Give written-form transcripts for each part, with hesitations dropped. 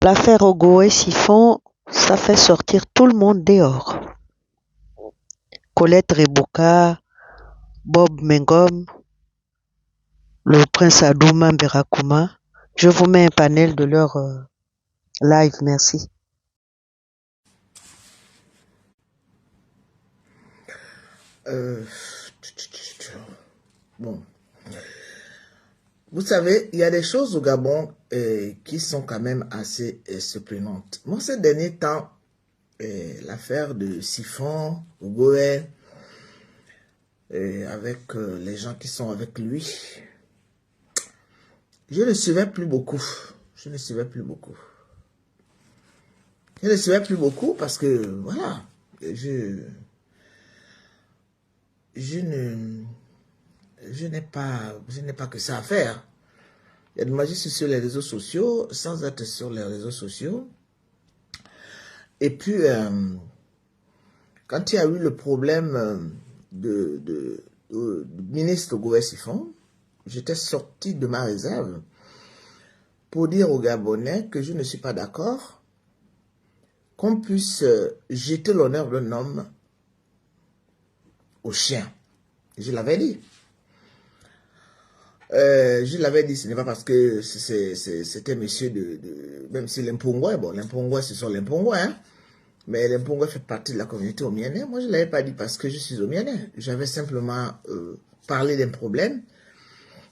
L'affaire Ogo et Siphon, ça fait sortir tout le monde dehors. Colette Rebouka, Bob Mengom, le prince Adouma Berakuma. Je vous mets un panel de leur live, merci. Bon. Vous savez, il y a des choses au Gabon qui sont quand même assez surprenantes. Moi, ces derniers temps, l'affaire de Siphon, Ogoé, avec les gens qui sont avec lui, je ne suivais plus beaucoup. Je ne suivais plus beaucoup. Je ne suivais plus beaucoup parce que, voilà, je n'ai pas que ça à faire. Il y a de magie sur les réseaux sociaux, sans être sur les réseaux sociaux. Et puis, quand il y a eu le problème du ministre Goué Siphon, j'étais sorti de ma réserve pour dire aux Gabonais que je ne suis pas d'accord qu'on puisse jeter l'honneur d'un homme au chien. Je l'avais dit. Je l'avais dit, ce n'est pas parce que c'était monsieur même si l'Impongoué, bon, l'Impongoué, ce sont l'Impongoué, hein, mais l'Impongoué fait partie de la communauté omienais. Moi, je ne l'avais pas dit parce que je suis omienais. J'avais simplement parlé d'un problème.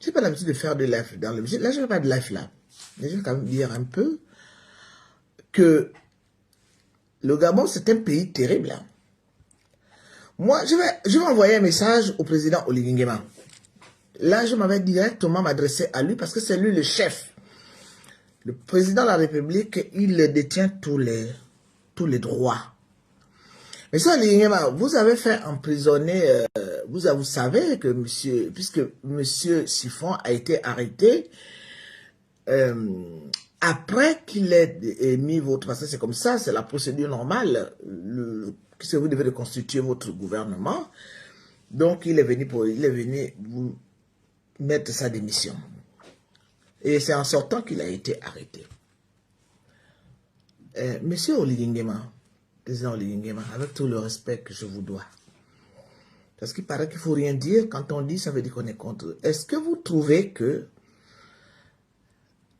Je n'ai pas l'habitude de faire de live dans le musique. Là, je ne fais pas de live là. Mais je vais quand même dire un peu que le Gabon, c'est un pays terrible. Hein. Moi, je vais envoyer un message au président Oligui Nguema. Là, je m'avais directement m'adressé à lui parce que c'est lui le chef. Le président de la République, il détient tous les droits. Mais ça, vous avez fait emprisonner, vous savez que puisque monsieur Siphon a été arrêté, après qu'il ait émis votre, parce que c'est comme ça, c'est la procédure normale, que vous devez constituer votre gouvernement. Donc, il est venu vous mettre sa démission. Et c'est en sortant qu'il a été arrêté. Monsieur Oligui Nguema, président Oligui Nguema, avec tout le respect que je vous dois, parce qu'il paraît qu'il ne faut rien dire, quand on dit, ça veut dire qu'on est contre. Est-ce que vous trouvez que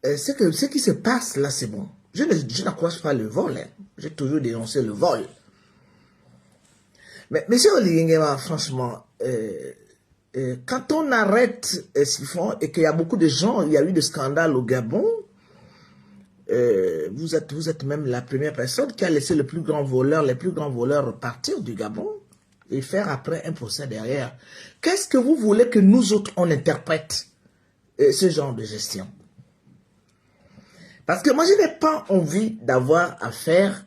ce qui se passe là, c'est bon? Je n'encourage pas le vol, hein. J'ai toujours dénoncé le vol. Mais monsieur Oligui Nguema, franchement, quand on arrête Siphon et qu'il y a beaucoup de gens, il y a eu des scandales au Gabon, vous êtes même la première personne qui a laissé les plus grands voleurs partir du Gabon et faire après un procès derrière. Qu'est-ce que vous voulez que nous autres, on interprète ce genre de gestion? Parce que moi, je n'ai pas envie d'avoir affaire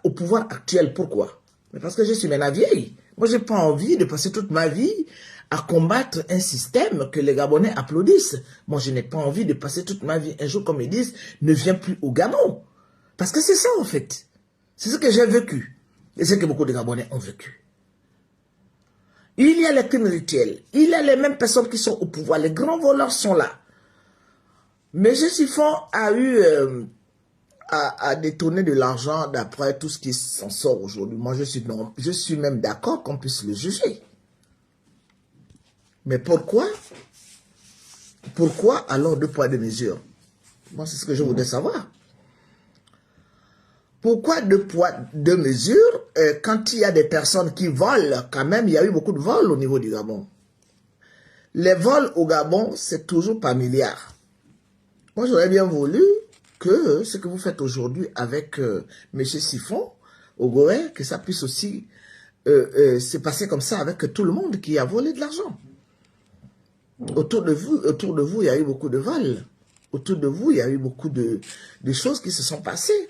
au pouvoir actuel. Pourquoi? Mais parce que je suis maintenant vieille. Moi, je n'ai pas envie de passer toute ma vie à combattre un système que les Gabonais applaudissent. Moi, je n'ai pas envie de passer toute ma vie, un jour, comme ils disent, ne viens plus au Gabon. Parce que c'est ça, en fait. C'est ce que j'ai vécu. Et c'est ce que beaucoup de Gabonais ont vécu. Il y a les crimes rituels. Il y a les mêmes personnes qui sont au pouvoir. Les grands voleurs sont là. M. Siphon a eu à détourner de l'argent d'après tout ce qui s'en sort aujourd'hui. Moi, je suis même d'accord qu'on puisse le juger. Mais pourquoi? Pourquoi alors deux poids, deux mesures? Moi, c'est ce que je voudrais savoir. Pourquoi deux poids, deux mesures quand il y a des personnes qui volent? Quand même, il y a eu beaucoup de vols au niveau du Gabon. Les vols au Gabon, c'est toujours par milliards. Moi, j'aurais bien voulu que ce que vous faites aujourd'hui avec M. Siphon, Ogoé, que ça puisse aussi se passer comme ça avec tout le monde qui a volé de l'argent. Autour de vous, il y a eu beaucoup de vols. Autour de vous, il y a eu beaucoup de choses qui se sont passées.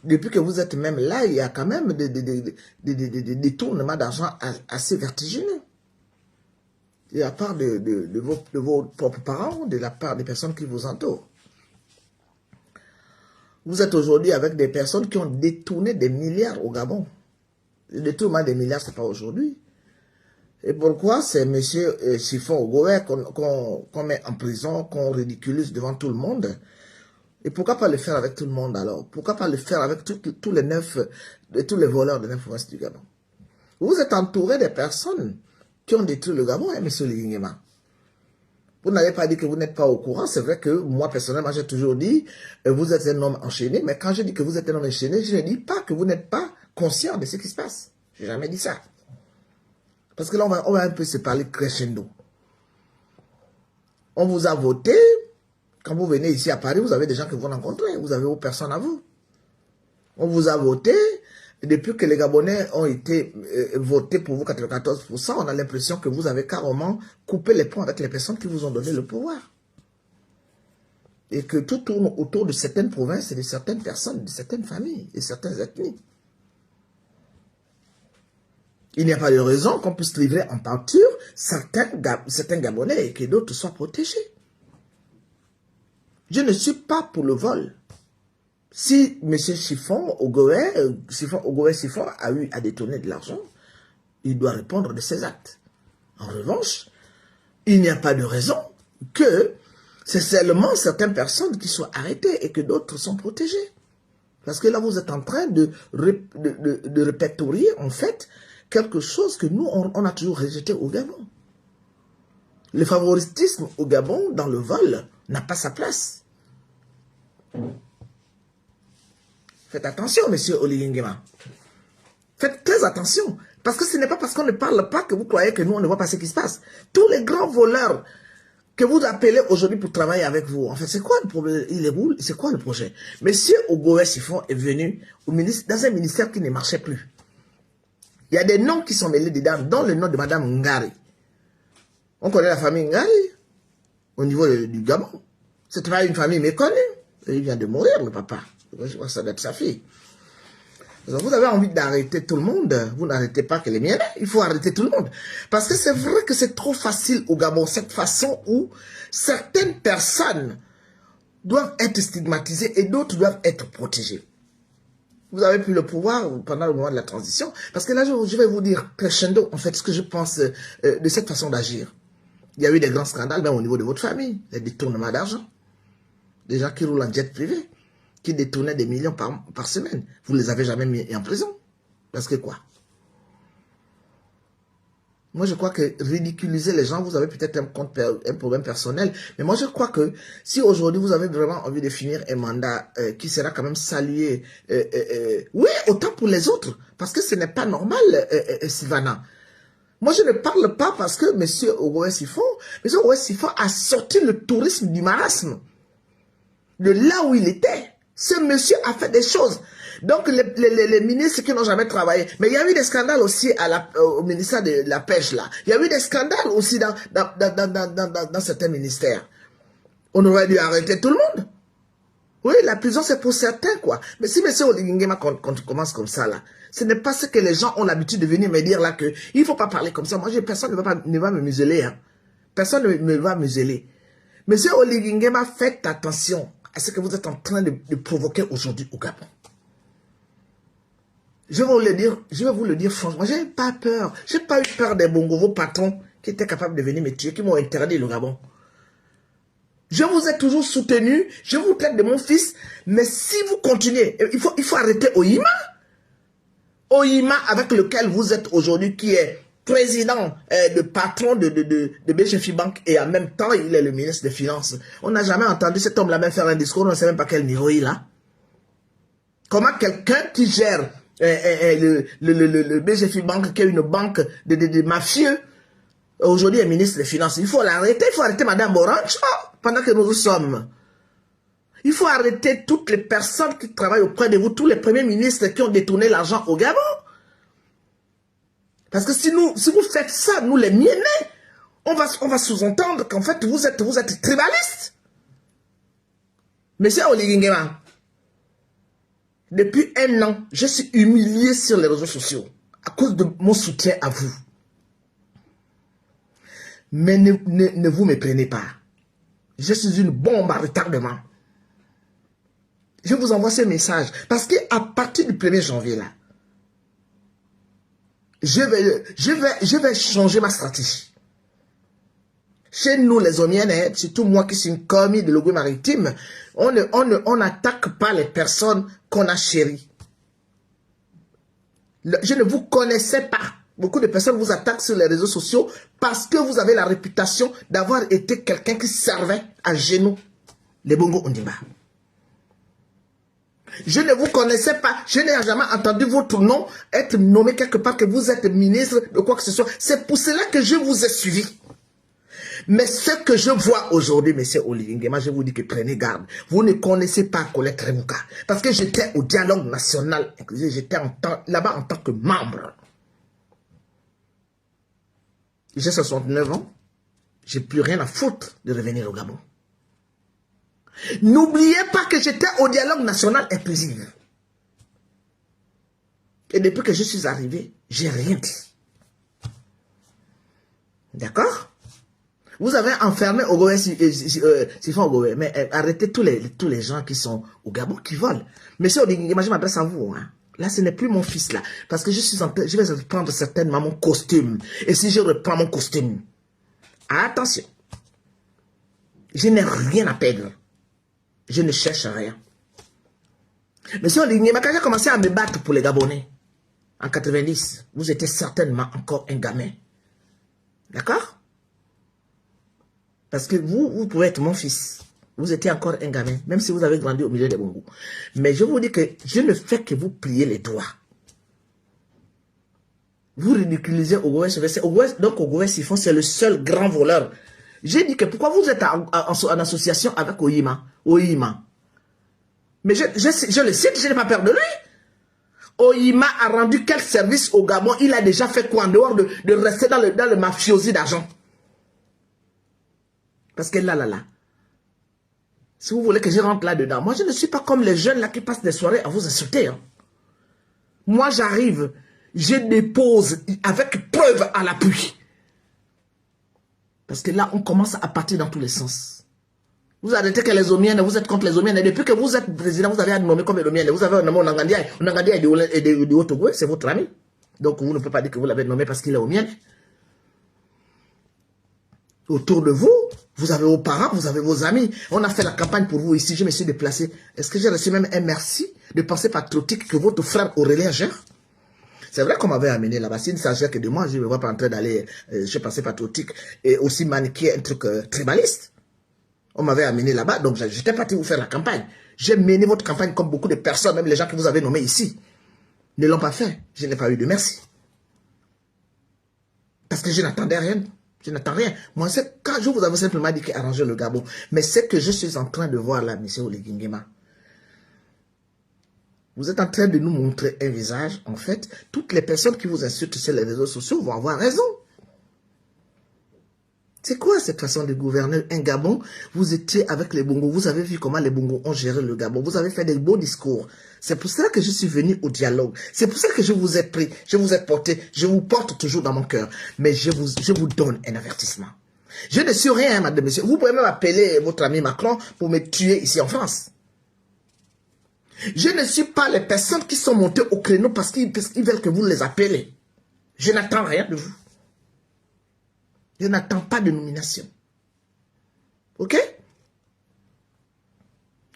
Depuis que vous êtes même là, il y a quand même des détournements d'argent assez vertigineux. De la part de vos propres parents, de la part des personnes qui vous entourent. Vous êtes aujourd'hui avec des personnes qui ont détourné des milliards au Gabon. Le détournement des milliards, ce n'est pas aujourd'hui. Et pourquoi c'est M. Siphon Ogoé qu'on met en prison, qu'on ridiculise devant tout le monde? Et pourquoi pas le faire avec tout le monde alors? Pourquoi pas le faire avec tous les voleurs de 9 provinces du Gabon? Vous êtes entouré des personnes qui ont détruit le Gabon, hein, M. Ligingema. Vous n'avez pas dit que vous n'êtes pas au courant. C'est vrai que moi, personnellement, j'ai toujours dit, vous êtes un homme enchaîné. Mais quand je dis que vous êtes un homme enchaîné, je ne dis pas que vous n'êtes pas conscient de ce qui se passe. Je n'ai jamais dit ça. Parce que là, on va un peu se parler crescendo. On vous a voté. Quand vous venez ici à Paris, vous avez des gens que vous rencontrez. Vous avez aux personnes à vous. On vous a voté. Et depuis que les Gabonais ont été votés pour vous, 94%, on a l'impression que vous avez carrément coupé les ponts avec les personnes qui vous ont donné le pouvoir. Et que tout tourne autour de certaines provinces et de certaines personnes, de certaines familles et certaines ethnies. Il n'y a pas de raison qu'on puisse livrer en pâture certains Gabonais et que d'autres soient protégés. Je ne suis pas pour le vol. Si M. Chiffon Ogoé a eu à détourner de l'argent, il doit répondre de ses actes. En revanche, il n'y a pas de raison que c'est seulement certaines personnes qui soient arrêtées et que d'autres sont protégées. Parce que là, vous êtes en train de répertorier, en fait, quelque chose que nous, on a toujours rejeté au Gabon. Le favoritisme au Gabon, dans le vol, n'a pas sa place. Faites attention, monsieur Oligingema. Faites très attention. Parce que ce n'est pas parce qu'on ne parle pas que vous croyez que nous, on ne voit pas ce qui se passe. Tous les grands voleurs que vous appelez aujourd'hui pour travailler avec vous, en fait, c'est quoi le problème? Il est où? C'est quoi le projet? Monsieur Ogoé Chiffon est venu dans un ministère qui ne marchait plus. Il y a des noms qui sont mêlés dedans, dont le nom de Madame Ngari. On connaît la famille Ngari au niveau du Gabon. C'est pas une famille méconnue. Il vient de mourir, le papa. Je crois que ça doit être sa fille. Donc vous avez envie d'arrêter tout le monde. Vous n'arrêtez pas que les miens. Il faut arrêter tout le monde. Parce que c'est vrai que c'est trop facile au Gabon. Cette façon où certaines personnes doivent être stigmatisées et d'autres doivent être protégées. Vous avez pris le pouvoir pendant le moment de la transition. Parce que là, je vais vous dire crescendo, en fait, ce que je pense de cette façon d'agir. Il y a eu des grands scandales, même au niveau de votre famille. Les détournements d'argent. Des gens qui roulent en jet privé, qui détournaient des millions par semaine. Vous ne les avez jamais mis en prison. Parce que quoi? Moi, je crois que ridiculiser les gens, vous avez peut-être un problème personnel. Mais moi, je crois que si aujourd'hui, vous avez vraiment envie de finir un mandat qui sera quand même salué, oui, autant pour les autres. Parce que ce n'est pas normal, Sylvana. Moi, je ne parle pas parce que M. Ogoé Chiffon a sorti le tourisme du marasme. De là où il était. Ce monsieur a fait des choses. Donc, les ministres qui n'ont jamais travaillé. Mais il y a eu des scandales aussi au ministère de la Pêche, là. Il y a eu des scandales aussi dans certains ministères. On aurait dû arrêter tout le monde. Oui, la prison, c'est pour certains, quoi. Mais si M. Oligingema commence comme ça, là, ce n'est pas ce que les gens ont l'habitude de venir me dire, là, que il ne faut pas parler comme ça. Moi, personne ne va me museler, hein. Personne ne me va museler. M. Oligingema, faites attention à ce que vous êtes en train de provoquer aujourd'hui au Gabon. Je vais vous le dire franchement, je n'ai pas peur. Je n'ai pas eu peur des Bongo patrons qui étaient capables de venir me tuer, qui m'ont interdit le Gabon. Je vous ai toujours soutenu, je vous traite de mon fils, mais si vous continuez, il faut arrêter Oyima. Oyima avec lequel vous êtes aujourd'hui, qui est président, de patron de BGFI Bank, et en même temps, il est le ministre des Finances. On n'a jamais entendu cet homme-là même faire un discours, on ne sait même pas quel niveau il a. Comment quelqu'un qui gère le BGFI Bank, qui est une banque de mafieux, aujourd'hui est ministre des Finances. Il faut l'arrêter, il faut arrêter Mme Borancho pendant que nous sommes. Il faut arrêter toutes les personnes qui travaillent auprès de vous, tous les premiers ministres qui ont détourné l'argent au Gabon. Parce que si vous faites ça, nous les miennais, on va sous-entendre qu'en fait vous êtes tribaliste. Monsieur Oligingema, depuis 1 an, je suis humilié sur les réseaux sociaux à cause de mon soutien à vous. Mais ne vous méprenez pas. Je suis une bombe à retardement. Je vous envoie ce message parce qu'à partir du 1er janvier, là, je vais changer ma stratégie. Chez nous, les Omiennes, surtout moi qui suis une commis de l'Ogooué maritime, On n'attaque pas les personnes qu'on a chéries. Je ne vous connaissais pas. Beaucoup de personnes vous attaquent sur les réseaux sociaux parce que vous avez la réputation d'avoir été quelqu'un qui servait à genoux les Bongo Ondimba. Je ne vous connaissais pas. Je n'ai jamais entendu votre nom être nommé quelque part, que vous êtes ministre de quoi que ce soit. C'est pour cela que je vous ai suivi. Mais ce que je vois aujourd'hui, monsieur Olivier Nguema, je vous dis que prenez garde. Vous ne connaissez pas Colette Remouka. Parce que j'étais au dialogue national. J'étais là-bas en tant que membre. J'ai 69 ans. J'ai plus rien à foutre de revenir au Gabon. N'oubliez pas que j'étais au dialogue national inclusif. Et depuis que je suis arrivé, j'ai rien dit. D'accord? Vous avez enfermé Ogoé, Ogoé, mais arrêtez tous les gens qui sont au Gabon qui volent. Monsieur Oligingema, je m'adresse à vous. Hein. Là, ce n'est plus mon fils là. Parce que je vais reprendre certainement mon costume. Et si je reprends mon costume, attention. Je n'ai rien à perdre. Je ne cherche rien. Monsieur Oligingema, quand j'ai commencé à me battre pour les Gabonais, en 90, vous étiez certainement encore un gamin. D'accord? Parce que vous pouvez être mon fils. Vous étiez encore un gamin, même si vous avez grandi au milieu des Bongo. Mais je vous dis que je ne fais que vous plier les doigts. Vous ridiculisez Ogoé. Donc Ogoé Siphon, c'est le seul grand voleur. J'ai dit que pourquoi vous êtes en association avec Oyima. Mais je le cite, je n'ai pas peur de lui. Oyima a rendu quel service au Gabon? Il a déjà fait quoi en dehors de rester dans le mafiosi d'argent? Parce que là, si vous voulez que je rentre là-dedans, moi je ne suis pas comme les jeunes là qui passent des soirées à vous insulter. Hein. Moi j'arrive, je dépose avec preuve à l'appui. Parce que là, on commence à partir dans tous les sens. Vous arrêtez que les Omiennes, vous êtes contre les Omiennes. Et depuis que vous êtes président, vous avez nommé comme les Omiennes. Vous avez nommé Onangandia et de Otogo, c'est votre ami. Donc vous ne pouvez pas dire que vous l'avez nommé parce qu'il est Omienne. Autour de vous, vous avez vos parents, vous avez vos amis. On a fait la campagne pour vous ici, je me suis déplacé. Est-ce que j'ai reçu même un merci de pensée patriotique que votre frère Aurélien gère? C'est vrai qu'on m'avait amené là-bas. S'il ne s'agit que de moi, je ne me vois pas en train d'aller chez pensée patriotique et aussi maniquer un truc tribaliste. On m'avait amené là-bas, donc j'étais parti vous faire la campagne. J'ai mené votre campagne comme beaucoup de personnes, même les gens que vous avez nommés ici, ne l'ont pas fait. Je n'ai pas eu de merci. Parce que je n'attendais rien. Je n'attends rien. Moi, c'est quand je vous avais simplement dit qu'arranger le Gabon. Mais c'est que je suis en train de voir là, monsieur Olivier Nguema. Vous êtes en train de nous montrer un visage. En fait, toutes les personnes qui vous insultent sur les réseaux sociaux vont avoir raison. C'est quoi cette façon de gouverner un Gabon? Vous étiez avec les Bongo, vous avez vu comment les Bongo ont géré le Gabon. Vous avez fait des beaux discours. C'est pour ça que je suis venu au dialogue. C'est pour ça que je vous ai pris, je vous ai porté, je vous porte toujours dans mon cœur. Mais je vous donne un avertissement. Je ne suis rien, madame, monsieur. Vous pouvez même appeler votre ami Macron pour me tuer ici en France. Je ne suis pas les personnes qui sont montées au créneau parce qu'ils veulent que vous les appelez. Je n'attends rien de vous. Je n'attends pas de nomination. Ok?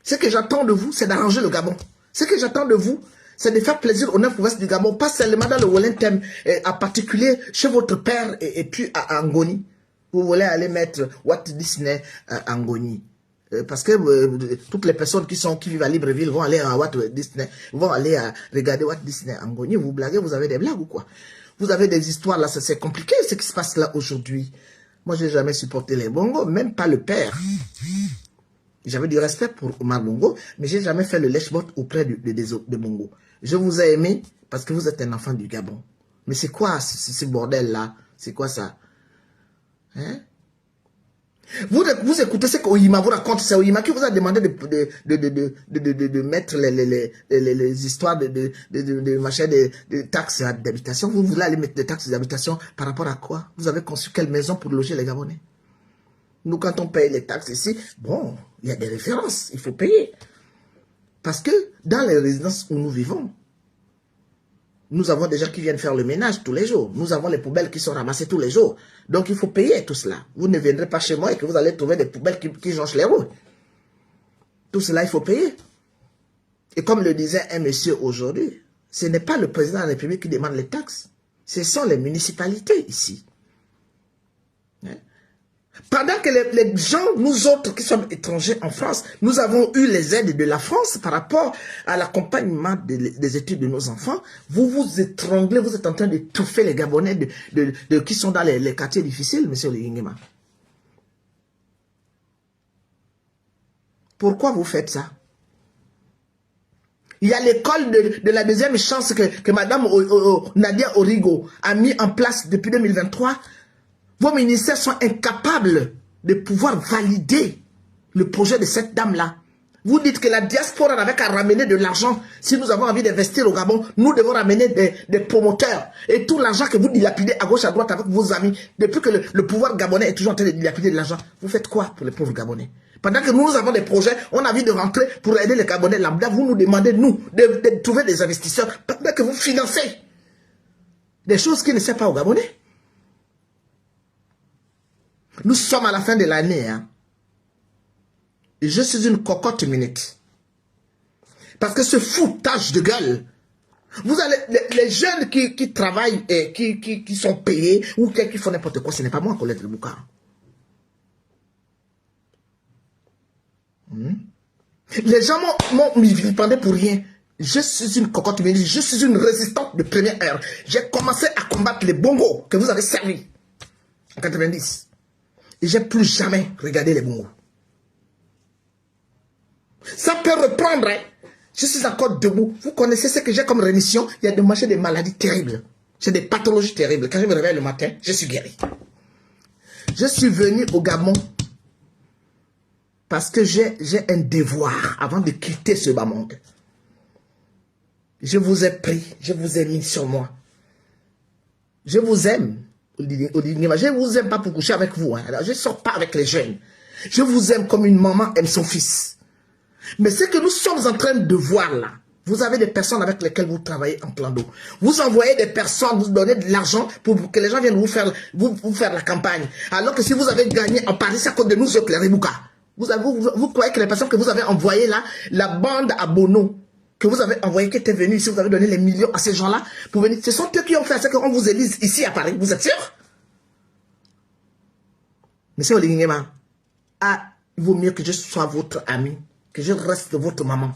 Ce que j'attends de vous, c'est d'arranger le Gabon. Ce que j'attends de vous, c'est de faire plaisir aux 9 provinces du Gabon, pas seulement dans le Wellington, en particulier chez votre père et puis à Angoni. Vous voulez aller mettre Walt Disney à Angoni. Parce que toutes les personnes qui vivent à Libreville vont aller à Walt Disney, vont aller regarder Walt Disney à Angoni. Vous blaguez, vous avez des blagues ou quoi? Vous avez des histoires là, c'est compliqué ce qui se passe là aujourd'hui. Moi, je n'ai jamais supporté les Bongo, même pas le père. J'avais du respect pour Omar Bongo, mais je n'ai jamais fait le lèche-bot auprès de Bongo. Je vous ai aimé parce que vous êtes un enfant du Gabon. Mais c'est quoi ce bordel-là? C'est quoi ça? Hein? Vous écoutez ce qu'Oyima vous raconte, c'est Oyima qui vous a demandé de mettre les histoires de taxes d'habitation. Vous voulez aller mettre des taxes d'habitation par rapport à quoi? Vous avez conçu quelle maison pour loger les Gabonais? Nous, quand on paye les taxes ici, bon, il y a des références, il faut payer. Parce que dans les résidences où nous vivons, nous avons des gens qui viennent faire le ménage tous les jours. Nous avons les poubelles qui sont ramassées tous les jours. Donc, il faut payer tout cela. Vous ne viendrez pas chez moi et que vous allez trouver des poubelles qui jonchent les roues. Tout cela, il faut payer. Et comme le disait un monsieur aujourd'hui, ce n'est pas le président de la République qui demande les taxes. Ce sont les municipalités ici. Hein? Pendant que les gens, nous autres qui sommes étrangers en France, nous avons eu les aides de la France par rapport à l'accompagnement des études de nos enfants, vous vous étranglez, vous êtes en train d'étouffer les Gabonais qui sont dans les quartiers difficiles, monsieur Lingema. Pourquoi vous faites ça? Il y a l'école de la deuxième chance que Mme Nadia Origo a mis en place depuis 2023. Vos ministères sont incapables de pouvoir valider le projet de cette dame-là. Vous dites que la diaspora n'avait qu'à ramener de l'argent. Si nous avons envie d'investir au Gabon, nous devons ramener des promoteurs. Et tout l'argent que vous dilapidez à gauche, à droite avec vos amis, depuis que le pouvoir gabonais est toujours en train de dilapider de l'argent, vous faites quoi pour les pauvres Gabonais? Pendant que nous avons des projets, on a envie de rentrer pour aider les Gabonais lambda, vous nous demandez, nous, de trouver des investisseurs, pendant que vous financez des choses qui ne servent pas aux Gabonais. Nous sommes à la fin de l'année. Hein. Et je suis une cocotte minute. Parce que ce foutage de gueule, vous allez, les jeunes qui travaillent et qui sont payés ou qui font n'importe quoi, ce n'est pas moi, Colette Lebouka. Les gens m'ont vilipendé pour rien. Je suis une cocotte minute, je suis une résistante de première heure. J'ai commencé à combattre les bongos que vous avez servis en 90. Et j'ai plus jamais regardé les bongos. Ça peut reprendre, hein. Je suis encore debout. Vous connaissez ce que j'ai comme rémission? Il y a des maladies terribles. J'ai des pathologies terribles. Quand je me réveille le matin, je suis guéri. Je suis venu au Gabon parce que j'ai un devoir avant de quitter ce bas monde. Je vous ai pris, je vous ai mis sur moi. Je vous aime. Je ne vous aime pas pour coucher avec vous. Hein. Alors, je ne sors pas avec les jeunes. Je vous aime comme une maman aime son fils. Mais ce que nous sommes en train de voir là, vous avez des personnes avec lesquelles vous travaillez en plan d'eau. Vous envoyez des personnes, vous donnez de l'argent pour que les gens viennent vous faire la campagne. Alors que si vous avez gagné en Paris, c'est à cause de nous autres, les Rebouka. Vous croyez que les personnes que vous avez envoyées là, la bande à Bono, que vous avez envoyé, qui était venue ici, vous avez donné les millions à ces gens-là pour venir. Ce sont eux qui ont fait ça, qu'on vous élise ici à Paris. Vous êtes sûr? Monsieur Olingema, il vaut mieux que je sois votre ami, que je reste votre maman.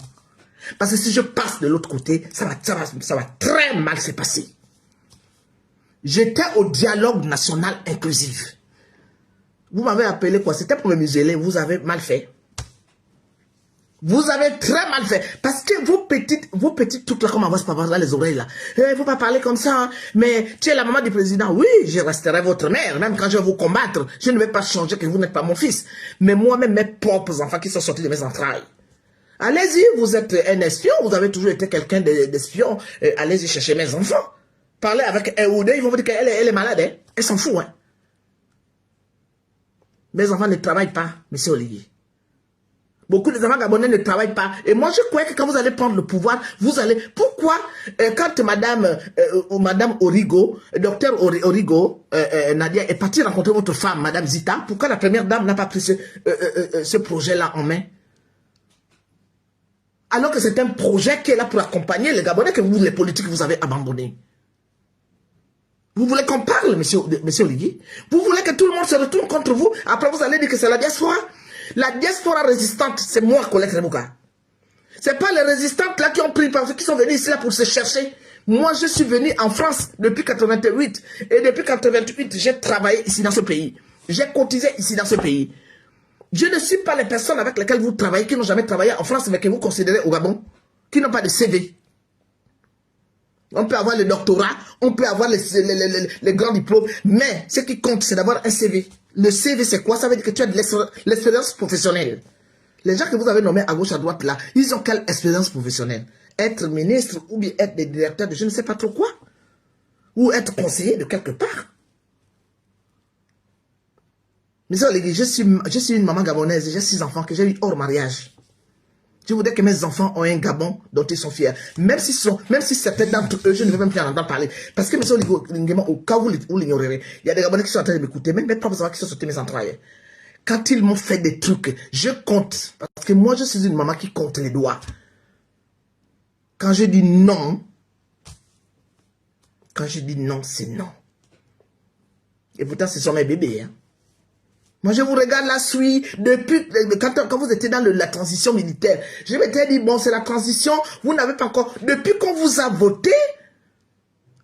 Parce que si je passe de l'autre côté, ça va très mal se passer. J'étais au dialogue national inclusif. Vous m'avez appelé quoi? C'était pour me museler, vous avez mal fait. Vous avez très mal fait. Parce que vos petites trucs là, comme on va se parler là, les oreilles là. Il ne faut pas parler comme ça. Hein. Mais tu es la maman du président. Oui, je resterai votre mère. Même quand je vais vous combattre, je ne vais pas changer que vous n'êtes pas mon fils. Mais moi-même, mes propres enfants qui sont sortis de mes entrailles. Allez-y, vous êtes un espion. Vous avez toujours été quelqu'un d'espion. Allez-y chercher mes enfants. Parlez avec un ou deux. Ils vont vous dire qu'elle est malade. Hein. Elle s'en fout. Hein. Mes enfants ne travaillent pas, monsieur Olivier. Beaucoup des enfants gabonais ne travaillent pas. Et moi, je crois que quand vous allez prendre le pouvoir, vous allez... Pourquoi, quand Madame Origo, docteur Origo, Nadia, est partie rencontrer votre femme, Madame Zita, pourquoi la première dame n'a pas pris ce projet-là en main? Alors que c'est un projet qui est là pour accompagner les Gabonais que vous, les politiques, vous avez abandonnés. Vous voulez qu'on parle, monsieur Olivier? Vous voulez que tout le monde se retourne contre vous? Après, vous allez dire que c'est la diaspora? La diaspora résistante, c'est moi, Colette Lebouka. C'est pas les résistantes là qui ont pris, parce qu'ils sont venus ici là pour se chercher. Moi, je suis venu en France depuis 88. Et depuis 88, j'ai travaillé ici dans ce pays. J'ai cotisé ici dans ce pays. Je ne suis pas les personnes avec lesquelles vous travaillez, qui n'ont jamais travaillé en France, mais que vous considérez au Gabon, qui n'ont pas de CV. On peut avoir le doctorat, on peut avoir les grands diplômes, mais ce qui compte, c'est d'avoir un CV. Le CV, c'est quoi? Ça veut dire que tu as de l'expérience professionnelle. Les gens que vous avez nommés à gauche, à droite, là, ils ont quelle expérience professionnelle? Être ministre ou bien être des directeurs de je ne sais pas trop quoi? Ou être conseiller de quelque part? Monsieur Oligui, je suis une maman gabonaise, j'ai 6 enfants que j'ai eu hors mariage. Je voudrais que mes enfants ont un Gabon dont ils sont fiers. Même si certains d'entre eux, je ne veux même plus en entendre parler. Parce que, monsieur Oligui, au cas où vous l'ignorerez, il y a des Gabonais qui sont en train de m'écouter, même mes propres enfants qui sont sortis de mes entrailles. Quand ils m'ont fait des trucs, je compte. Parce que moi, je suis une maman qui compte les doigts. Quand je dis non, c'est non. Et pourtant, ce sont mes bébés. Hein. Moi, je vous regarde la suite depuis, quand vous étiez dans la transition militaire. Je m'étais dit, bon, c'est la transition, vous n'avez pas encore... Depuis qu'on vous a voté,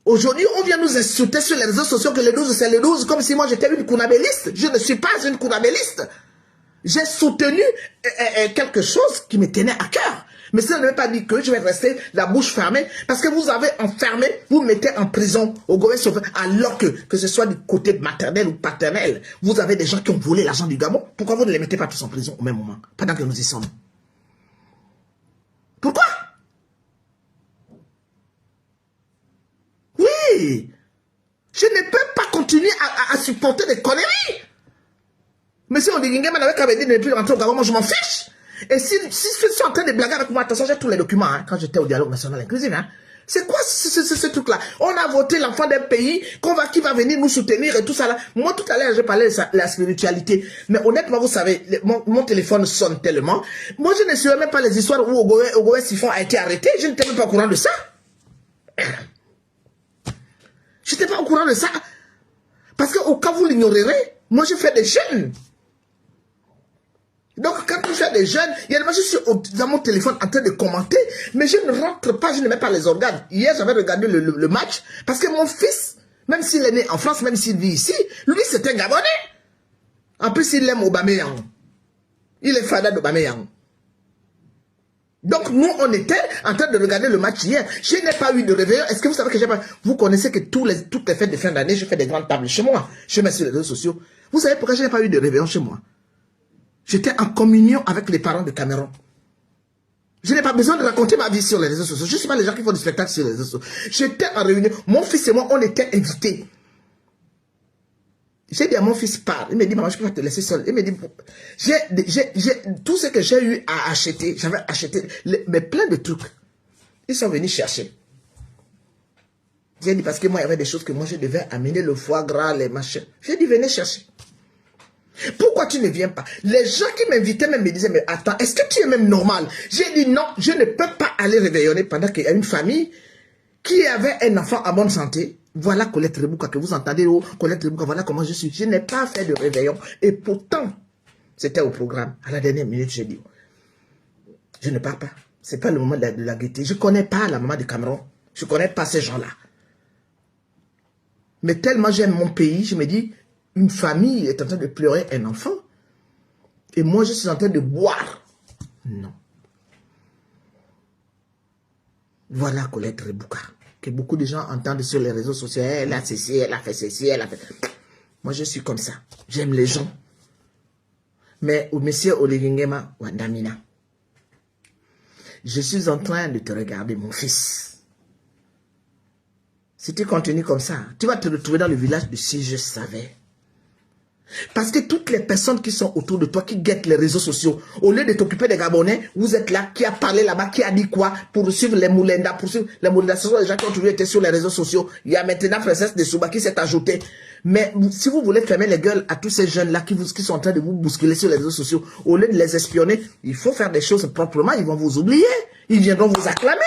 aujourd'hui, on vient nous insulter sur les réseaux sociaux que le 12, c'est le 12, comme si moi, j'étais une kounabéliste. Je ne suis pas une kounabéliste. J'ai soutenu quelque chose qui me tenait à cœur. Mais ça ne veut pas dire que je vais rester la bouche fermée, parce que vous avez enfermé, vous mettez en prison au gouvernement, alors que ce soit du côté maternel ou paternel, vous avez des gens qui ont volé l'argent du Gabon. Pourquoi vous ne les mettez pas tous en prison au même moment, pendant que nous y sommes? Pourquoi? Oui, je ne peux pas continuer à supporter des conneries. Mais si on dit que n'avait qu'à me dire de ne plus rentrer au Gabon, moi je m'en fiche. Et si je suis en train de blaguer avec moi, attention, j'ai tous les documents, hein, quand j'étais au dialogue national inclusif. Hein. C'est quoi ce truc-là? On a voté l'enfant d'un pays qui va venir nous soutenir et tout ça là. Moi, tout à l'heure, j'ai parlé de la spiritualité. Mais honnêtement, vous savez, mon téléphone sonne tellement. Moi, je ne sais même pas les histoires où Ogowe Siphon a été arrêté. Je n'étais même pas au courant de ça. Je n'étais pas au courant de ça. Parce qu'au cas où vous l'ignorerez, moi, je fais des chaînes. Donc, quand je fais des jeunes, il y a des fois, je suis dans mon téléphone en train de commenter, mais je ne rentre pas, je ne mets pas les organes. Hier, j'avais regardé le match, parce que mon fils, même s'il est né en France, même s'il vit ici, lui, c'est un Gabonais. En plus, il aime Aubameyang. Il est fada d'Aubameyang. Donc, nous, on était en train de regarder le match hier. Je n'ai pas eu de réveillon. Est-ce que vous savez que j'ai pas... Vous connaissez que toutes les fêtes de fin d'année, je fais des grandes tables chez moi. Je mets sur les réseaux sociaux. Vous savez pourquoi je n'ai pas eu de réveillon chez moi? J'étais en communion avec les parents de Cameroun. Je n'ai pas besoin de raconter ma vie sur les réseaux sociaux. Je ne suis pas les gens qui font du spectacle sur les réseaux sociaux. J'étais en réunion. Mon fils et moi, on était invités. J'ai dit à mon fils, parle. Il me dit, maman, je peux pas te laisser seul. Il me dit, tout ce que j'ai eu à acheter, j'avais acheté, mais plein de trucs. Ils sont venus chercher. J'ai dit, parce que moi, il y avait des choses que moi, je devais amener, le foie gras, les machins. J'ai dit, venez chercher. Pourquoi tu ne viens pas? Les gens qui m'invitaient même me disaient, mais attends, est-ce que tu es même normal? J'ai dit non, je ne peux pas aller réveillonner pendant qu'il y a une famille qui avait un enfant en bonne santé. Voilà Colette Rebouka que vous entendez, oh, Colette Rebouka, voilà comment je suis. Je n'ai pas fait de réveillon. Et pourtant, c'était au programme. À la dernière minute, j'ai dit, je ne pars pas. Ce n'est pas le moment de la gaieté. Je ne connais pas la maman de Cameroun. Je ne connais pas ces gens-là. Mais tellement j'aime mon pays, je me dis, une famille est en train de pleurer un enfant. Et moi, je suis en train de boire. Non. Voilà Colette Rebouka. Que beaucoup de gens entendent sur les réseaux sociaux. Elle a ceci, elle a fait ceci, elle a fait... Moi, je suis comme ça. J'aime les gens. Mais au monsieur Olegingema Wandamina, je suis en train de te regarder, mon fils. Si tu continues comme ça, tu vas te retrouver dans le village de Si je savais. Parce que toutes les personnes qui sont autour de toi, qui guettent les réseaux sociaux, au lieu de t'occuper des Gabonais, vous êtes là, qui a parlé là-bas, qui a dit quoi, pour suivre les Moulenda, pour suivre les Moulenda. Ce sont les gens qui ont toujours été sur les réseaux sociaux. Il y a maintenant Princesse de Souba qui s'est ajoutée. Mais si vous voulez fermer les gueules à tous ces jeunes-là qui sont en train de vous bousculer sur les réseaux sociaux, au lieu de les espionner, il faut faire des choses proprement, ils vont vous oublier. Ils viendront vous acclamer.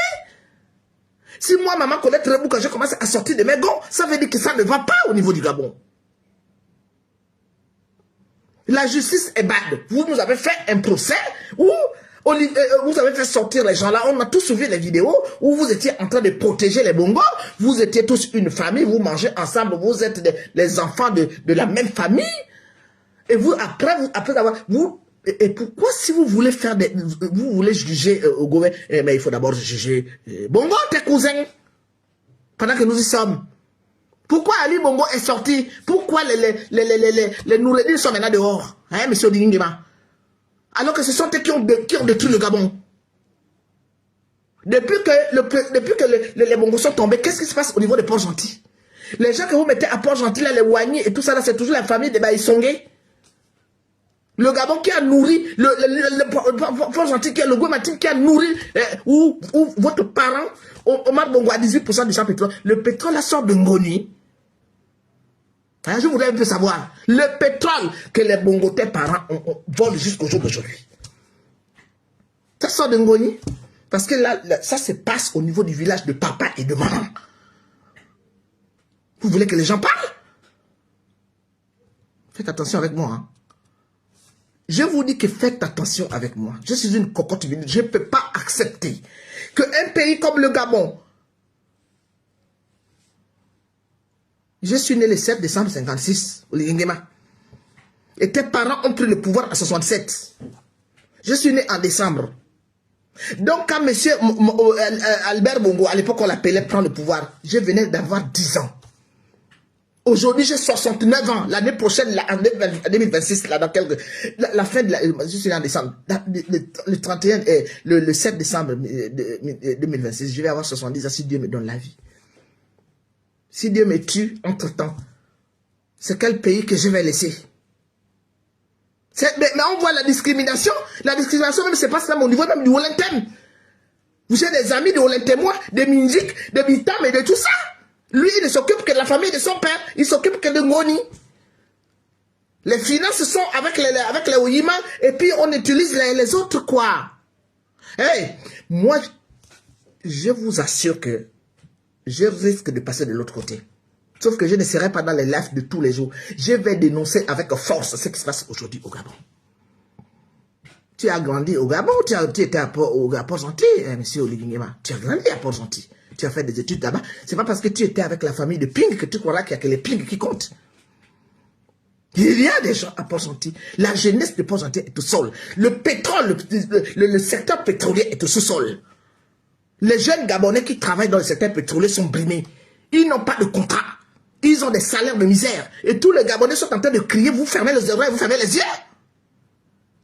Si moi, maman Colette Rebouka, je commence à sortir de mes gonds, ça veut dire que ça ne va pas au niveau du Gabon. La justice est bad. Vous nous avez fait un procès où vous avez fait sortir les gens là. On a tous suivi les vidéos où vous étiez en train de protéger les Bongos. Vous étiez tous une famille. Vous mangez ensemble. Vous êtes les enfants de la même famille. Et vous, après avoir... Et pourquoi si vous voulez faire des... Vous voulez juger au gouvernement, mais il faut d'abord juger Bongo, tes cousins. Pendant que nous y sommes. Pourquoi Ali Bongo est sorti? Pourquoi les Noureddin sont maintenant dehors? Hein, monsieur Dingima? Alors que ce sont eux qui ont détruit le Gabon. Depuis que les Bongos sont tombés, qu'est-ce qui se passe au niveau des Port-Gentil? Les gens que vous mettez à Port-Gentil, les Wagni et tout ça, c'est toujours la famille des Baïsongé. Le Gabon qui a nourri, le Port-Gentil qui a le Gouematim qui a nourri, ou votre parent, Omar Bongo a 18% du champ pétrole. Le pétrole la sort de Ngoni. Hein, je voudrais un peu savoir le pétrole que les Bongotais parents volent jusqu'au jour d'aujourd'hui. Ça sort de Ngoni. Parce que là, ça se passe au niveau du village de papa et de maman. Vous voulez que les gens parlent? Faites attention avec moi. Hein. Je vous dis que faites attention avec moi. Je suis une cocotte vide. Je ne peux pas accepter qu'un pays comme le Gabon... Je suis né le 7 décembre 1956 au Lingema. Et tes parents ont pris le pouvoir à 67. Je suis né en décembre. Donc quand M. Albert Bongo, à l'époque on l'appelait prendre le pouvoir, je venais d'avoir 10 ans. Aujourd'hui j'ai 69 ans. L'année prochaine, en 2026, là, dans la fin de je suis né en décembre. Le 31 et le 7 décembre 2026, je vais avoir 70 ans si Dieu me donne la vie. Si Dieu me tue entre-temps, c'est quel pays que je vais laisser? Mais on voit la discrimination. La discrimination même se passe même au niveau même du Olentem. Vous avez des amis de Oletemois, des Minjik, des Bitam et de tout ça. Lui, il ne s'occupe que de la famille de son père. Il s'occupe que de Ngoni. Les finances sont avec les Oyima et puis on utilise les autres quoi. Hey, moi, je vous assure que je risque de passer de l'autre côté. Sauf que je ne serai pas dans les lives de tous les jours. Je vais dénoncer avec force ce qui se passe aujourd'hui au Gabon. Tu as grandi au Gabon, tu étais à Port-Gentil, monsieur Oliguingema. Tu as grandi à Port-Gentil. Tu as fait des études là-bas. C'est pas parce que tu étais avec la famille de Ping que tu croiras qu'il y a que les Ping qui comptent. Il y a des gens à Port-Gentil. La jeunesse de Port-Gentil est au sol. Le pétrole, le secteur pétrolier est au sous-sol. Les jeunes Gabonais qui travaillent dans le secteur pétrolier sont brimés. Ils n'ont pas de contrat. Ils ont des salaires de misère. Et tous les Gabonais sont en train de crier, vous fermez les oreilles, vous fermez les yeux.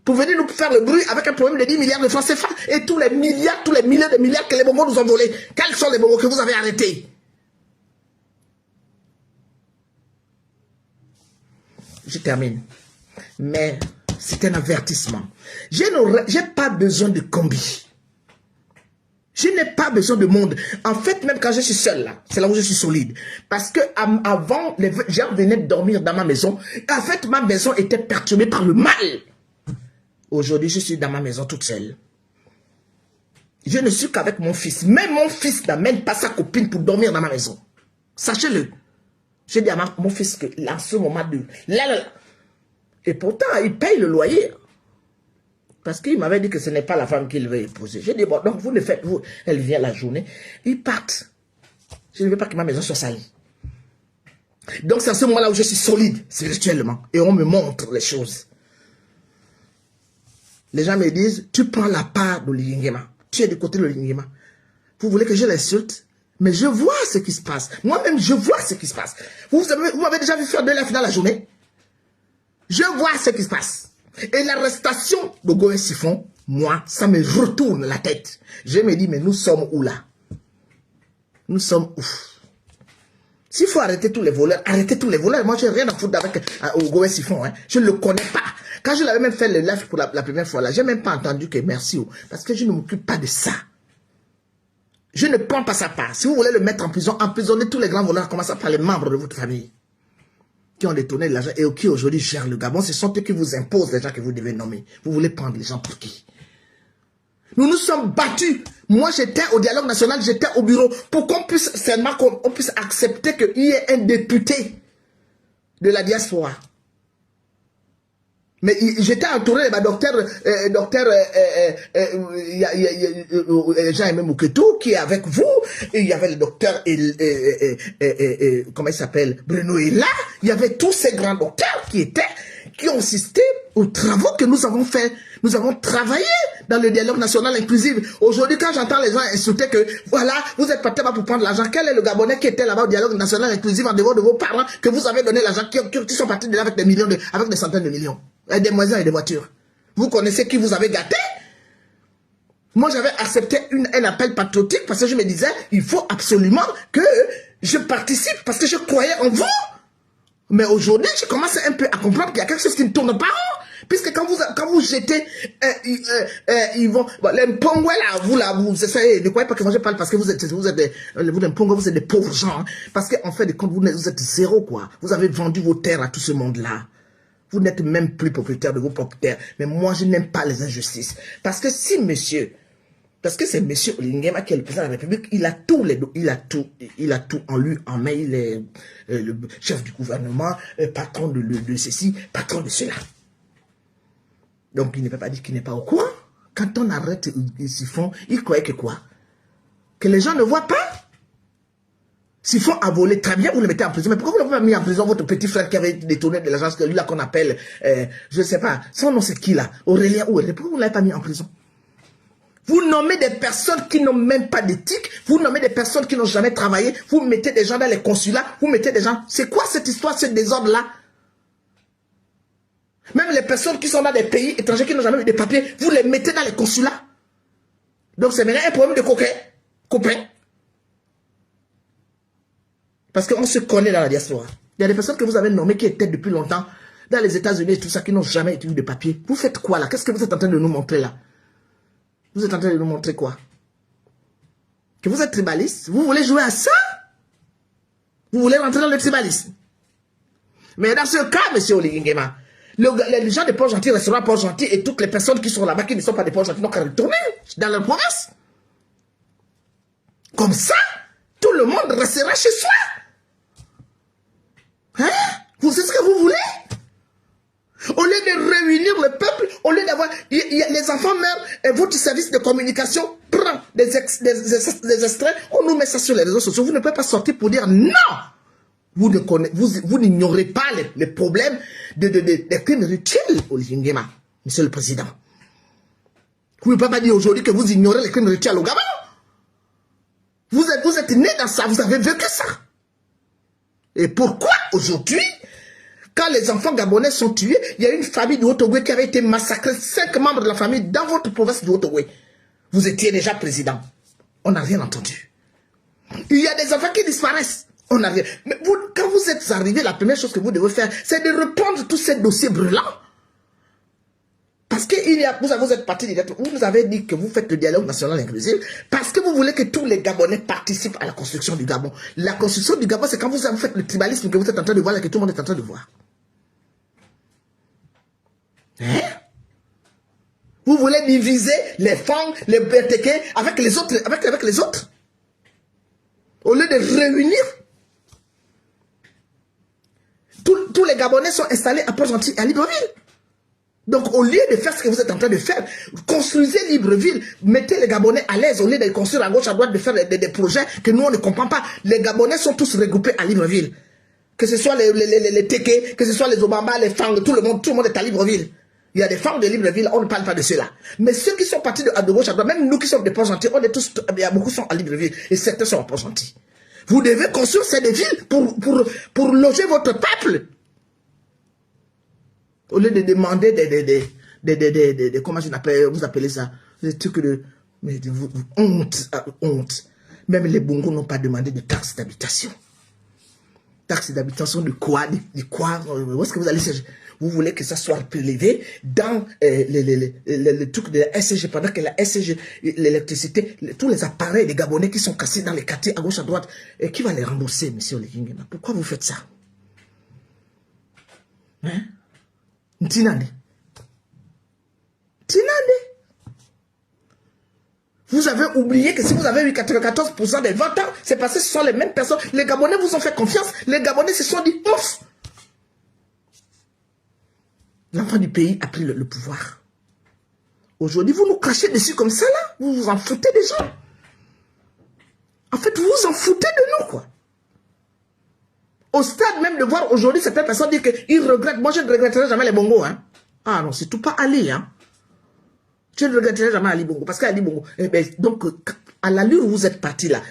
Pour venir nous faire le bruit avec un problème de 10 milliards de francs CFA. Et tous les milliards, tous les milliers de milliards que les Bongos nous ont volés. Quels sont les Bongos que vous avez arrêtés? Je termine. Mais c'est un avertissement. Je n'ai pas besoin de combi. Je n'ai pas besoin de monde. En fait, même quand je suis seul là, c'est là où je suis solide. Parce que avant, les gens venaient dormir dans ma maison. En fait, ma maison était perturbée par le mal. Aujourd'hui, je suis dans ma maison toute seule. Je ne suis qu'avec mon fils. Même mon fils n'amène pas sa copine pour dormir dans ma maison. Sachez-le. J'ai dit à mon fils que en ce moment de... Et pourtant, il paye le loyer. Parce qu'il m'avait dit que ce n'est pas la femme qu'il veut épouser. J'ai dit, bon, donc vous le faites, vous, elle vient la journée. Ils partent. Je ne veux pas que ma maison soit salie. Donc c'est à ce moment-là où je suis solide, spirituellement. Et on me montre les choses. Les gens me disent, tu prends la part de l'Oliguingema. Tu es du côté de l'Oliguingema. Vous voulez que je l'insulte? Mais je vois ce qui se passe. Moi-même, je vois ce qui se passe. Vous m'avez déjà vu faire de l'œuf dans la journée? Je vois ce qui se passe. Et l'arrestation de Goé Siphon, moi, ça me retourne la tête. Je me dis, mais nous sommes où là? Nous sommes où? S'il faut arrêter tous les voleurs, arrêtez tous les voleurs. Moi, je n'ai rien à foutre avec Goé Siphon. Hein. Je ne le connais pas. Quand je l'avais même fait le live pour la première fois, là, je n'ai même pas entendu que merci. Parce que je ne m'occupe pas de ça. Je ne prends pas sa part. Si vous voulez le mettre en prison, emprisonnez tous les grands voleurs, commençant par les membres de votre famille qui ont détourné l'argent et qui aujourd'hui gèrent le Gabon. Ce sont eux qui vous imposent les gens que vous devez nommer. Vous voulez prendre les gens pour qui? Nous nous sommes battus. Moi, j'étais au dialogue national, j'étais au bureau pour qu'on puisse seulement qu'on puisse accepter qu'il y ait un député de la diaspora. Mais j'étais entouré de docteur Jean-Aimé Mouketou qui est avec vous. Et il y avait le docteur, comment il s'appelle, Bruno Hila. Il y avait tous ces grands docteurs qui ont assisté aux travaux que nous avons fait. Nous avons travaillé dans le dialogue national inclusif. Aujourd'hui, quand j'entends les gens insulter que, voilà, vous êtes partis pour prendre l'argent. Quel est le Gabonais qui était là-bas au dialogue national inclusif en dehors de vos parents que vous avez donné l'argent, qui sont partis de là avec des millions, avec des centaines de millions, et des maisons et des voitures? Vous connaissez qui vous avez gâté? Moi, j'avais accepté un appel patriotique parce que je me disais, il faut absolument que je participe parce que je croyais en vous. Mais aujourd'hui, je commence un peu à comprendre qu'il y a quelque chose qui ne tourne pas rond. Puisque quand vous jetez, ils vont... Bon, les Mpongwe, vous essayez, ne croyez pas que moi je parle parce que vous êtes des Mpongwe, vous êtes des pauvres gens. Hein, parce qu'en fait, compte, vous êtes zéro, quoi. Vous avez vendu vos terres à tout ce monde-là. Vous n'êtes même plus propriétaire de vos propres terres. Mais moi, je n'aime pas les injustices. Parce que si monsieur... Parce que c'est monsieur Olingema qui est le président de la République, il a tout en lui, en main, il est le chef du gouvernement, patron de ceci, patron de cela. Donc il ne peut pas dire qu'il n'est pas au courant. Quand on arrête Siphon, il croyait que quoi? Que les gens ne voient pas? Siphon a volé, très bien, vous le mettez en prison. Mais pourquoi vous n'avez pas mis en prison votre petit frère qui avait détourné de l'agence, lui là qu'on appelle, je ne sais pas, son nom c'est qui là? Aurélien Oué. Pourquoi vous ne l'avez pas mis en prison? Vous nommez des personnes qui n'ont même pas d'éthique, vous nommez des personnes qui n'ont jamais travaillé, vous mettez des gens dans les consulats, vous mettez des gens... C'est quoi cette histoire, ce désordre-là? Même les personnes qui sont dans des pays étrangers qui n'ont jamais eu de papiers, vous les mettez dans les consulats. Donc c'est maintenant un problème de copain. Parce qu'on se connaît dans la diaspora. Il y a des personnes que vous avez nommées qui étaient depuis longtemps dans les États-Unis et tout ça, qui n'ont jamais eu de papiers. Vous faites quoi là? Qu'est-ce que vous êtes en train de nous montrer là? Vous êtes en train de nous montrer quoi? Que vous êtes tribaliste? Vous voulez jouer à ça? Vous voulez rentrer dans le tribalisme? Mais dans ce cas, monsieur Olingema, les gens de Port-Gentil resteront à Port-Gentil et toutes les personnes qui sont là-bas qui ne sont pas de Port-Gentil n'ont qu'à retourner dans leur province. Comme ça, tout le monde restera chez soi. Hein? Vous savez ce que vous voulez? Au lieu de réunir le peuple, au lieu d'avoir... Les enfants meurent et votre service de communication prend des extraits, on nous met ça sur les réseaux sociaux. Vous ne pouvez pas sortir pour dire non. Vous n'ignorez pas les problèmes des crimes rituels au Lingema, monsieur le président. Vous ne pouvez pas dire aujourd'hui que vous ignorez les crimes rituels au Gabon. Vous êtes né dans ça, vous avez vécu ça. Et pourquoi aujourd'hui, quand les enfants gabonais sont tués, il y a une famille du Haut-Ogooué qui avait été massacrée, 5 membres de la famille dans votre province du Haut-Ogooué. Vous étiez déjà président. On n'a rien entendu. Il y a des enfants qui disparaissent. On n'a rien. Mais vous, quand vous êtes arrivé, la première chose que vous devez faire, c'est de reprendre tous ces dossiers brûlants. Parce que vous êtes parti direct, vous nous avez dit que vous faites le dialogue national inclusif parce que vous voulez que tous les Gabonais participent à la construction du Gabon. La construction du Gabon, c'est quand vous faites le tribalisme que vous êtes en train de voir et que tout le monde est en train de voir. Hein? Vous voulez diviser les Fang, les BTK avec les autres, avec les autres. Au lieu de réunir. Tous les Gabonais sont installés à Port-Gentil et à Libreville. Donc, au lieu de faire ce que vous êtes en train de faire, construisez Libreville, mettez les Gabonais à l'aise, au lieu de construire à gauche, à droite, de faire des projets que nous, on ne comprend pas. Les Gabonais sont tous regroupés à Libreville. Que ce soit les Teke, que ce soit les Obamba, les Fang, tout le monde est à Libreville. Il y a des femmes de Libreville, on ne parle pas de cela. Mais ceux qui sont partis de gauche à droite, même nous qui sommes de Port-Gentil, on est tous, il y a beaucoup qui sont à Libreville, et certains sont à Port-Gentil. Vous devez construire ces villes pour loger votre peuple. Au lieu de demander comment vous appelez ça, des trucs de honte. Même les Bongos n'ont pas demandé de taxes d'habitation. Taxes d'habitation de quoi? Où est-ce que vous allez chercher? Vous voulez que ça soit prélevé dans les trucs de la SCG, pendant que la SCG, l'électricité, tous les appareils des Gabonais qui sont cassés dans les quartiers à gauche, à droite, et qui va les rembourser, monsieur Olingema? Pourquoi vous faites ça? Hein? Tinande. Vous avez oublié que si vous avez eu 94% des votants, c'est parce que ce sont les mêmes personnes. Les Gabonais vous ont fait confiance. Les Gabonais se sont dit ouf. L'enfant du pays a pris le pouvoir. Aujourd'hui, vous nous crachez dessus comme ça là. Vous vous en foutez des gens. En fait, vous vous en foutez de nous, quoi. Au stade même de voir aujourd'hui certaines personnes dire qu'ils regrettent. Moi, je ne regretterai jamais les Bongos. Hein. Ah non, c'est tout pas Ali. Hein. Je ne regretterai jamais Ali Bongo. Parce qu'Ali Bongo... donc, à l'allure où vous êtes parti là,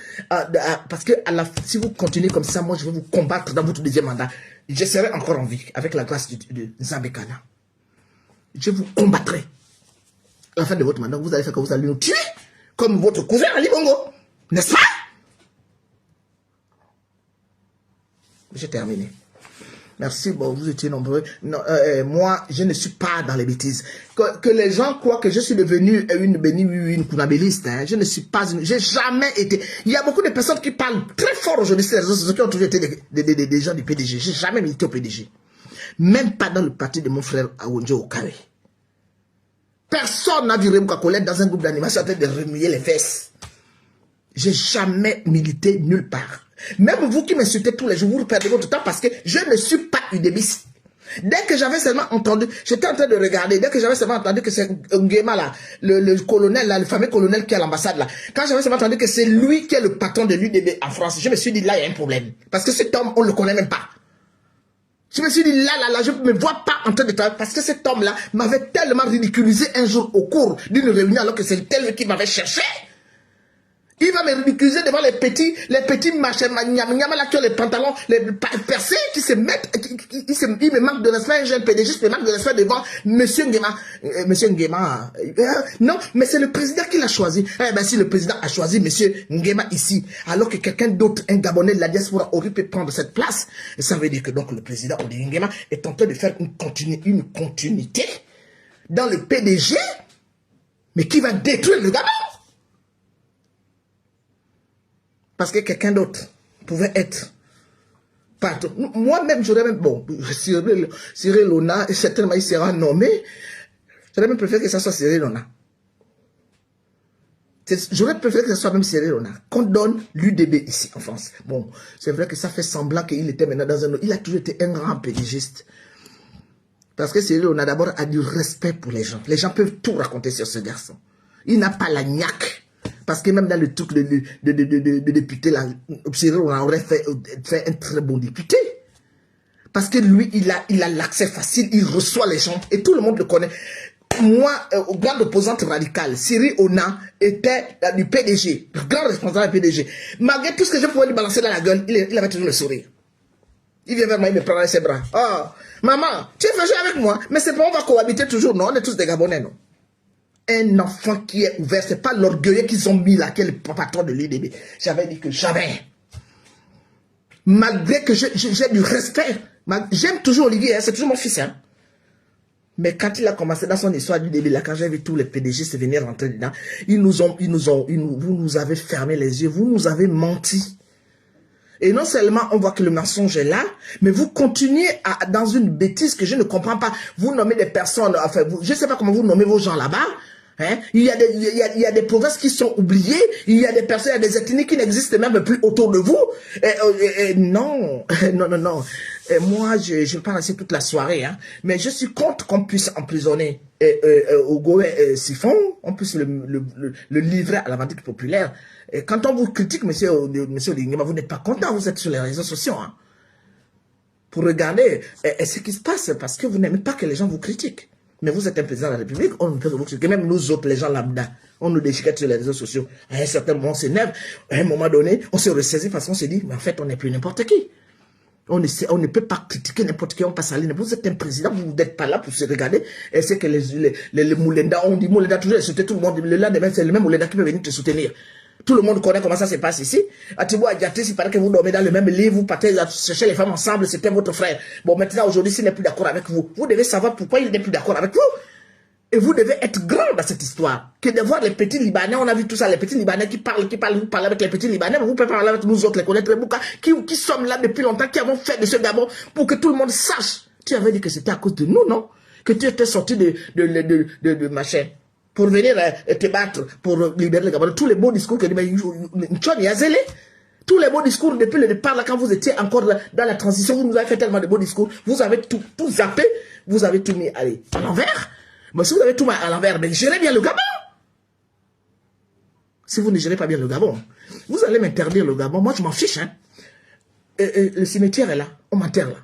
parce que si vous continuez comme ça, moi, je vais vous combattre dans votre deuxième mandat. Je serai encore en vie avec la grâce de Zambekana. Je vous combattrai. À la fin de votre mandat, vous allez faire que vous allez nous tuer. Comme votre cousin Ali Bongo. N'est-ce pas? J'ai terminé. Merci, bon, vous étiez nombreux. Non, moi, je ne suis pas dans les bêtises. Que les gens croient que je suis devenu une kunabéliste, hein. Je ne suis pas j'ai jamais été. Il y a beaucoup de personnes qui parlent très fort aujourd'hui sur les réseaux sociaux qui ont toujours été des gens du PDG. J'ai jamais milité au PDG. Même pas dans le parti de mon frère Awonjo Okawe. Personne n'a vu Remka Colette dans un groupe d'animation en train de remuer les fesses. J'ai jamais milité nulle part. Même vous qui m'insultez tous les jours, vous perdez votre temps parce que je ne suis pas UDBiste. Dès que j'avais seulement entendu, j'étais en train de regarder, dès que j'avais seulement entendu que c'est Nguema là, le colonel là, le fameux colonel qui est à l'ambassade là, quand j'avais seulement entendu que c'est lui qui est le patron de l'UDB en France, je me suis dit là, il y a un problème. Parce que cet homme, on ne le connaît même pas. Je me suis dit là, je ne me vois pas en train de travailler parce que cet homme-là m'avait tellement ridiculisé un jour au cours d'une réunion alors que c'est tel qui m'avait cherché. Il va me ridiculiser devant les petits machins, là qui ont les pantalons percés, qui se mettent, il me manque de respect, un jeune PDG, il me manque de respect devant Monsieur Nguema. Non, mais c'est le président qui l'a choisi. Eh ben, si le président a choisi Monsieur Nguema ici, alors que quelqu'un d'autre, un Gabonais de la diaspora, aurait pu prendre cette place, ça veut dire que donc le président Olivier Nguema est en train de faire une continuité dans le PDG, mais qui va détruire le Gabon. Parce que quelqu'un d'autre pouvait être partout. Moi-même, j'aurais même... Bon, Cyril Ona, certainement il sera nommé. J'aurais même préféré que ça soit Cyril Ona. J'aurais préféré que ce soit même Cyril Ona. Qu'on donne l'UDB ici, en France. Bon, c'est vrai que ça fait semblant qu'il était maintenant dans un autre... Il a toujours été un grand pédagogiste. Parce que Cyril Ona, d'abord, a du respect pour les gens. Les gens peuvent tout raconter sur ce garçon. Il n'a pas la niaque. Parce que même dans le truc de député, là, Cyril on aurait fait un très bon député. Parce que lui, il a l'accès facile, il reçoit les gens, et tout le monde le connaît. Moi, grande opposante radicale, Cyril Ona était du PDG, grand responsable du PDG. Malgré tout ce que je pouvais lui balancer dans la gueule, il avait toujours le sourire. Il vient vers moi, il me prend dans ses bras. Oh, maman, tu es fâché avec moi, mais c'est pas on va cohabiter toujours, non, on est tous des Gabonais, non. Un enfant qui est ouvert, c'est pas l'orgueilleux qu'ils ont mis là, qui est le patron de l'UDB. J'avais dit que jamais. Malgré que j'ai du respect, j'aime toujours Olivier, hein, c'est toujours mon fils. Hein. Mais quand il a commencé dans son histoire du début, là, quand j'ai vu tous les PDG se venir rentrer dedans, vous nous avez fermé les yeux, vous nous avez menti. Et non seulement on voit que le mensonge est là, mais vous continuez dans une bêtise que je ne comprends pas. Vous nommez des personnes, enfin, je ne sais pas comment vous nommez vos gens là-bas. Hein? Il y a des provinces qui sont oubliées, il y a des personnes, il y a des ethnies qui n'existent même plus autour de vous. Non. Moi, je ne vais pas rester toute la soirée, hein, mais je suis contre qu'on puisse emprisonner Ogoé Siphon, on puisse le livrer à la vente populaire. Et quand on vous critique, monsieur Lingema, vous n'êtes pas content, vous êtes sur les réseaux sociaux. Hein, pour regarder ce qui se passe, parce que vous n'aimez pas que les gens vous critiquent. Mais vous êtes un président de la République, on ne peut vous critiquer. Même nous autres, les gens lambda, on nous déchiquette sur les réseaux sociaux. À un certain moment, on s'énerve. À un moment donné, on se ressaisit parce qu'on se dit, mais en fait, on n'est plus n'importe qui. On ne peut pas critiquer n'importe qui, on passe à l'île. Vous êtes un président, vous n'êtes pas là pour se regarder. Et c'est que les Moulenda, on dit Moulenda toujours, soutenir tout le monde. Le lendemain, c'est le même Moulenda qui peut venir te soutenir. Tout le monde connaît comment ça se passe ici. Atibo Adjaté, il paraît que vous dormez dans le même lit, vous partez chercher les femmes ensemble, c'était votre frère. Bon, maintenant, aujourd'hui, s'il n'est plus d'accord avec vous, vous devez savoir pourquoi il n'est plus d'accord avec vous. Et vous devez être grand dans cette histoire. Que de voir les petits Libanais, on a vu tout ça, les petits Libanais qui parlent, vous parlez avec les petits Libanais, mais vous pouvez parler avec nous autres, les connaître, qui sommes là depuis longtemps, qui avons fait de ce Gabon pour que tout le monde sache. Tu avais dit que c'était à cause de nous, non? Que tu étais sorti de machin. Pour venir te battre, pour libérer le Gabon. Tous les beaux discours que tous les beaux discours depuis le départ, là, quand vous étiez encore dans la transition, vous nous avez fait tellement de beaux discours, vous avez tout zappé, vous avez tout mis à l'envers. Mais si vous avez tout mis à l'envers, mais gérez bien le Gabon. Si vous ne gérez pas bien le Gabon, vous allez m'interdire le Gabon. Moi, je m'en fiche. Hein. Le cimetière est là, on m'enterre là.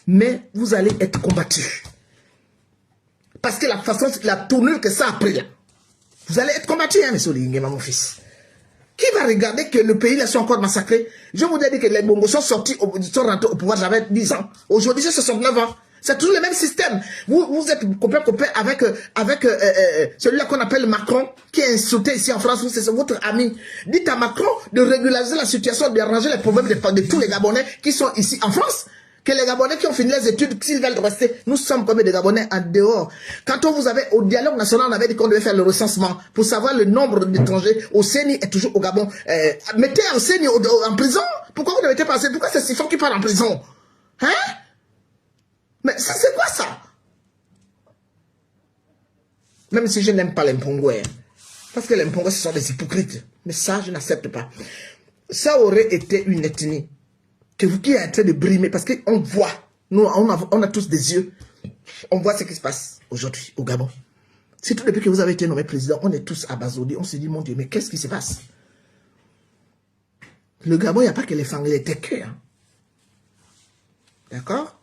Mais vous allez être combattu. Parce que la tournure que ça a pris là, vous allez être combattu, hein, monsieur Lingema, mon fils. Qui va regarder que le pays là soit encore massacré? Je vous ai dit que les Bongos sont rentrés au pouvoir, j'avais 10 ans. Aujourd'hui, j'ai 69 ans. C'est toujours le même système. Vous êtes copain avec celui-là qu'on appelle Macron, qui est insulté ici en France, vous, c'est votre ami. Dites à Macron de régulariser la situation, d'arranger les problèmes de tous les Gabonais qui sont ici en France. Que les Gabonais qui ont fini les études, s'ils veulent rester, nous sommes comme des Gabonais en dehors. Quand on vous avait, au dialogue national, on avait dit qu'on devait faire le recensement pour savoir le nombre d'étrangers. Au CENI est toujours au Gabon. Mettez un CENI en prison. Pourquoi vous ne mettez pas? Pourquoi c'est Sifon qui part en prison? Hein? Mais ça, c'est quoi ça? Même si je n'aime pas les Mpongoué, parce que les Mpongoué, ce sont des hypocrites. Mais ça, je n'accepte pas. Ça aurait été une ethnie que vous qui êtes en train de brimer, parce qu'on voit, nous, on a tous des yeux, on voit ce qui se passe aujourd'hui au Gabon. Surtout depuis que vous avez été nommé président, on est tous abasourdis, on se dit, mon Dieu, mais qu'est-ce qui se passe? Le Gabon, il n'y a pas que les fangs, les tequeux. Hein. D'accord?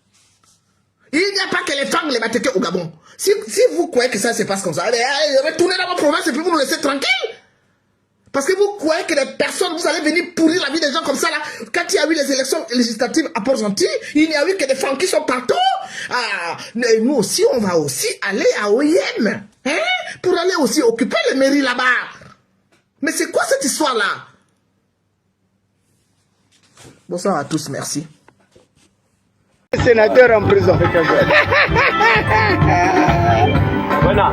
Il n'y a pas que les fangs, les batequeux au Gabon. Si vous croyez que ça se passe comme ça, allez, retournez dans votre province et puis vous nous laissez tranquille. Parce que vous croyez que les personnes, vous allez venir pourrir la vie des gens comme ça là. Quand il y a eu les élections législatives à Port-Gentil, il n'y a eu que des femmes qui sont partout. Ah, nous aussi, on va aussi aller à OIM. Hein, pour aller aussi occuper les mairies là-bas. Mais c'est quoi cette histoire-là? Bonsoir à tous, merci. Sénateur en prison. Voilà.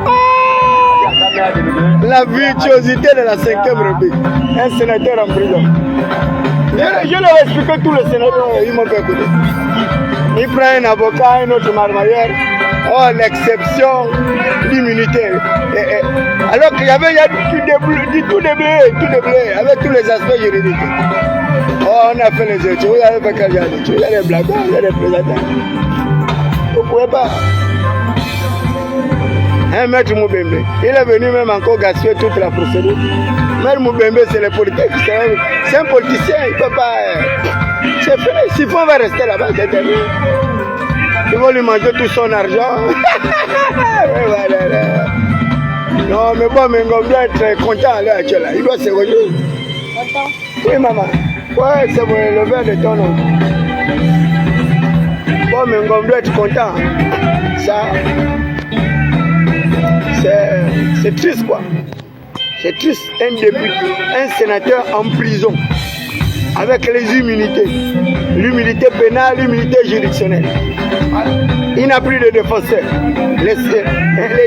La virtuosité de la 5e République. Un sénateur en prison. Je leur ai expliqué tous les sénateurs, ils m'ont fait écouter. Il prend un avocat, un autre marmailleur. Oh, l'exception, l'immunité. Alors qu'il y avait tout déblayé, avec tous les aspects juridiques. Oh, on a fait les études, vous avez fait quel genre d'études? Il y a des blagues, il y a des présidents. Vous ne pouvez pas. Un maître Moubembe, il est venu même encore gaspiller toute la procédure. Maître Moubembe, c'est le politique, c'est un politicien, il ne peut pas... C'est fini, Sifon va rester là-bas, c'est terminé. Ils vont lui manger tout son argent. Non, mais bon, mais on doit être content à l'heure actuelle. Il doit se rejoindre. Oui, maman. Ouais, c'est le verre de ton nom. Bon, mais on doit être content. Ça, c'est triste, quoi. C'est triste. Un député, un sénateur en prison, avec les immunités. L'immunité pénale, l'immunité juridictionnelle. Il n'a plus de défenseurs. Les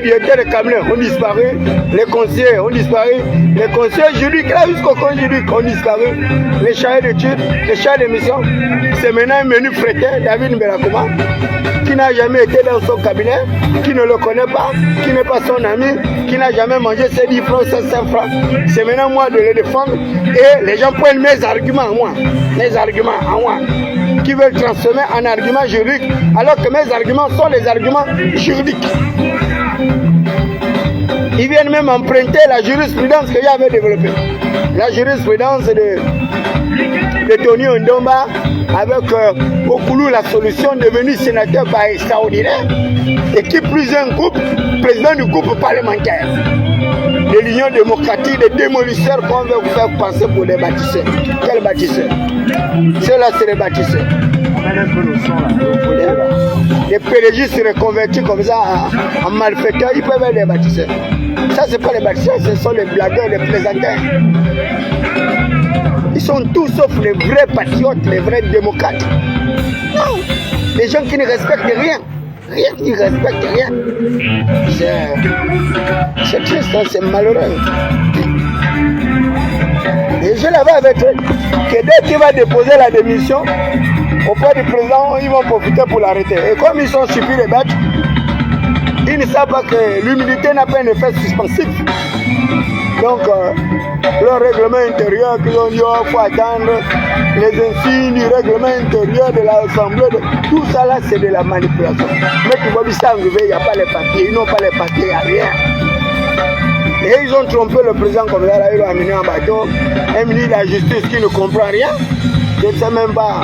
directeurs de cabinet ont disparu, les conseillers ont disparu, les conseillers juridiques, là jusqu'au conseil juridique ont disparu, les chargés d'études, les chargés de mission. C'est maintenant un menu frété, David Mbelakouma, qui n'a jamais été dans son cabinet, qui ne le connaît pas, qui n'est pas son ami, qui n'a jamais mangé ses 10 francs, ses 5 francs. C'est maintenant moi de les défendre et les gens prennent mes arguments à moi, mes arguments à moi, qui veulent transformer en arguments juridiques, alors que mes arguments sont les arguments juridiques. Ils viennent même emprunter la jurisprudence que j'avais développée. La jurisprudence de Tony Ndomba avec Okoulou, la solution devenue sénateur par extraordinaire, et qui plus un groupe, président du groupe parlementaire de l'Union démocratique, des démolisseurs qu'on veut vous faire passer pour des bâtisseurs. Quels bâtisseurs? Ceux-là, c'est les bâtisseurs. Les pérégistes se reconvertis comme ça en malfaiteurs, ils peuvent être des bâtisseurs. Ça, c'est pas les bâtisseurs, ce sont les blagueurs, les plaisantins. Ils sont tous sauf les vrais patriotes, les vrais démocrates. Non, les gens qui ne respectent rien. Rien, ils ne respectent rien. C'est triste, hein, c'est malheureux. Et je l'avais avec eux, que dès qu'il va déposer la démission auprès du président, ils vont profiter pour l'arrêter. Et comme ils sont suffis les bêtes, ils ne savent pas que l'humilité n'a pas un effet suspensif. Donc, leur règlement intérieur qu'ils ont dit, il faut attendre les insignes du règlement intérieur de l'Assemblée. Tout ça là, c'est de la manipulation. Mais tu vois, il n'y a pas les papiers, ils n'ont pas les papiers, il n'y a rien. Et ils ont trompé le président comme ça, là, ils l'ont amené en bateau. Un ministre de la justice qui ne comprend rien, je ne sais même pas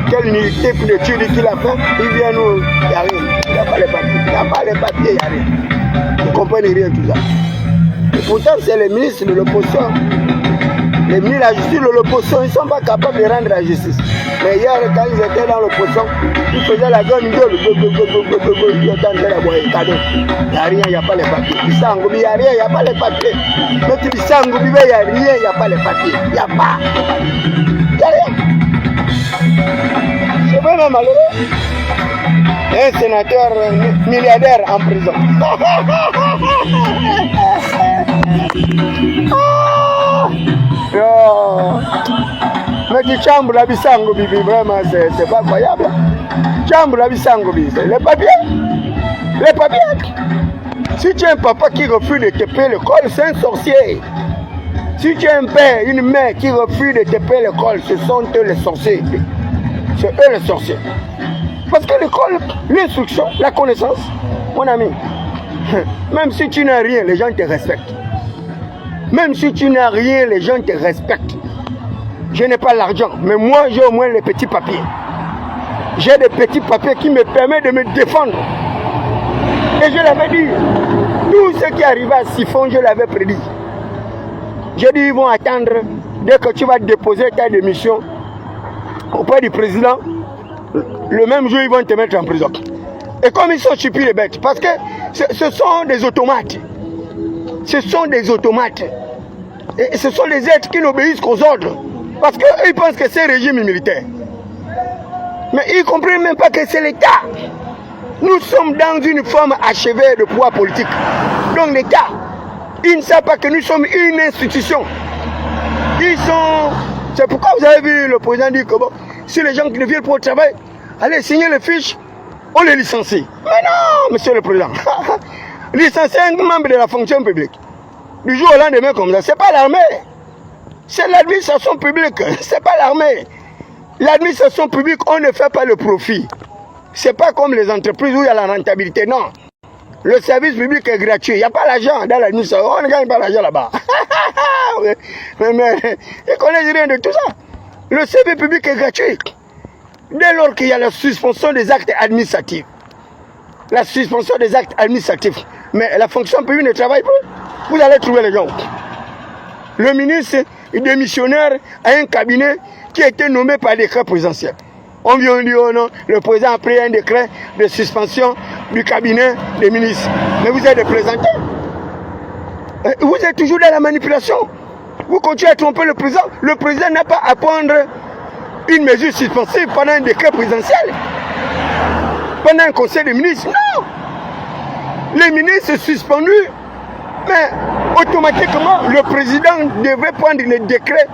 quel type d'étude qu'il a fait. Il vient nous, il n'y a rien, il n'y a pas les papiers, il n'y a pas les papiers, il n'y a rien. Ils ne comprennent rien tout ça. Et pourtant, c'est les ministres de l'opposition. Les ministres de la justice de l'opposition, ils ne sont pas capables de rendre la justice. Mais hier, quand ils étaient dans l'opposition, ils faisaient la gueule, ils étaient en train de boire les cadeaux. Il n'y a rien, il n'y a pas les papiers. Il n'y a rien, il n'y a pas les papiers. Mais tu dis Sangoubi, il n'y a rien, il n'y a pas les papiers. Il n'y a pas. Il n'y a rien. Je ne peux président malheureux. Un sénateur milliardaire en prison. Mais tu chambres la bisango bibi, vraiment c'est pas croyable. Chambre la bisango bibi, les papiers. Les papiers. Si tu as un papa qui refuse de te payer l'école, c'est un sorcier. Si tu as un père, une mère qui refuse de te payer l'école, ce sont eux les sorciers. C'est eux les sorciers. Parce que l'école, l'instruction, la connaissance, mon ami, même si tu n'as rien, les gens te respectent. Même si tu n'as rien, les gens te respectent. Je n'ai pas l'argent, mais moi j'ai au moins les petits papiers. J'ai des petits papiers qui me permettent de me défendre. Et je l'avais dit, tout ce qui arrive à Siphon, je l'avais prédit. J'ai dit, ils vont attendre, dès que tu vas déposer ta démission auprès du président, le même jour, ils vont te mettre en prison. Et comme ils sont stupides et bêtes, parce que ce sont des automates. Ce sont des automates. Et ce sont des êtres qui n'obéissent qu'aux ordres. Parce qu'ils pensent que c'est un régime militaire. Mais ils ne comprennent même pas que c'est l'État. Nous sommes dans une forme achevée de pouvoir politique. Donc l'État, ils ne savent pas que nous sommes une institution. Ils sont... C'est pourquoi vous avez vu le président dire que bon, si les gens qui ne viennent pas au travail, allez signer les fiches, on les licencie. Mais non, monsieur le président. Licencier un membre de la fonction publique. Du jour au lendemain comme ça, c'est pas l'armée. C'est l'administration publique, c'est pas l'armée. L'administration publique, on ne fait pas le profit. C'est pas comme les entreprises où il y a la rentabilité, non. Le service public est gratuit. Il n'y a pas l'argent dans l'administration. On ne gagne pas l'argent là-bas. mais ils connaissent rien de tout ça. Le service public est gratuit. Dès lors qu'il y a la suspension des actes administratifs. La suspension des actes administratifs. Mais la fonction publique ne travaille pas. Vous allez trouver les gens. Le ministre démissionnaire a un cabinet qui a été nommé par décret présidentiel. On vient dire, oh non, le président a pris un décret de suspension du cabinet des ministres. Mais vous êtes des plaisantins. Vous êtes toujours dans la manipulation. Vous continuez à tromper le président. Le président n'a pas à prendre une mesure suspensive pendant un décret présidentiel. Pendant un conseil des ministres. Non. Les ministres sont suspendus. Mais automatiquement, le président devait prendre les décrets.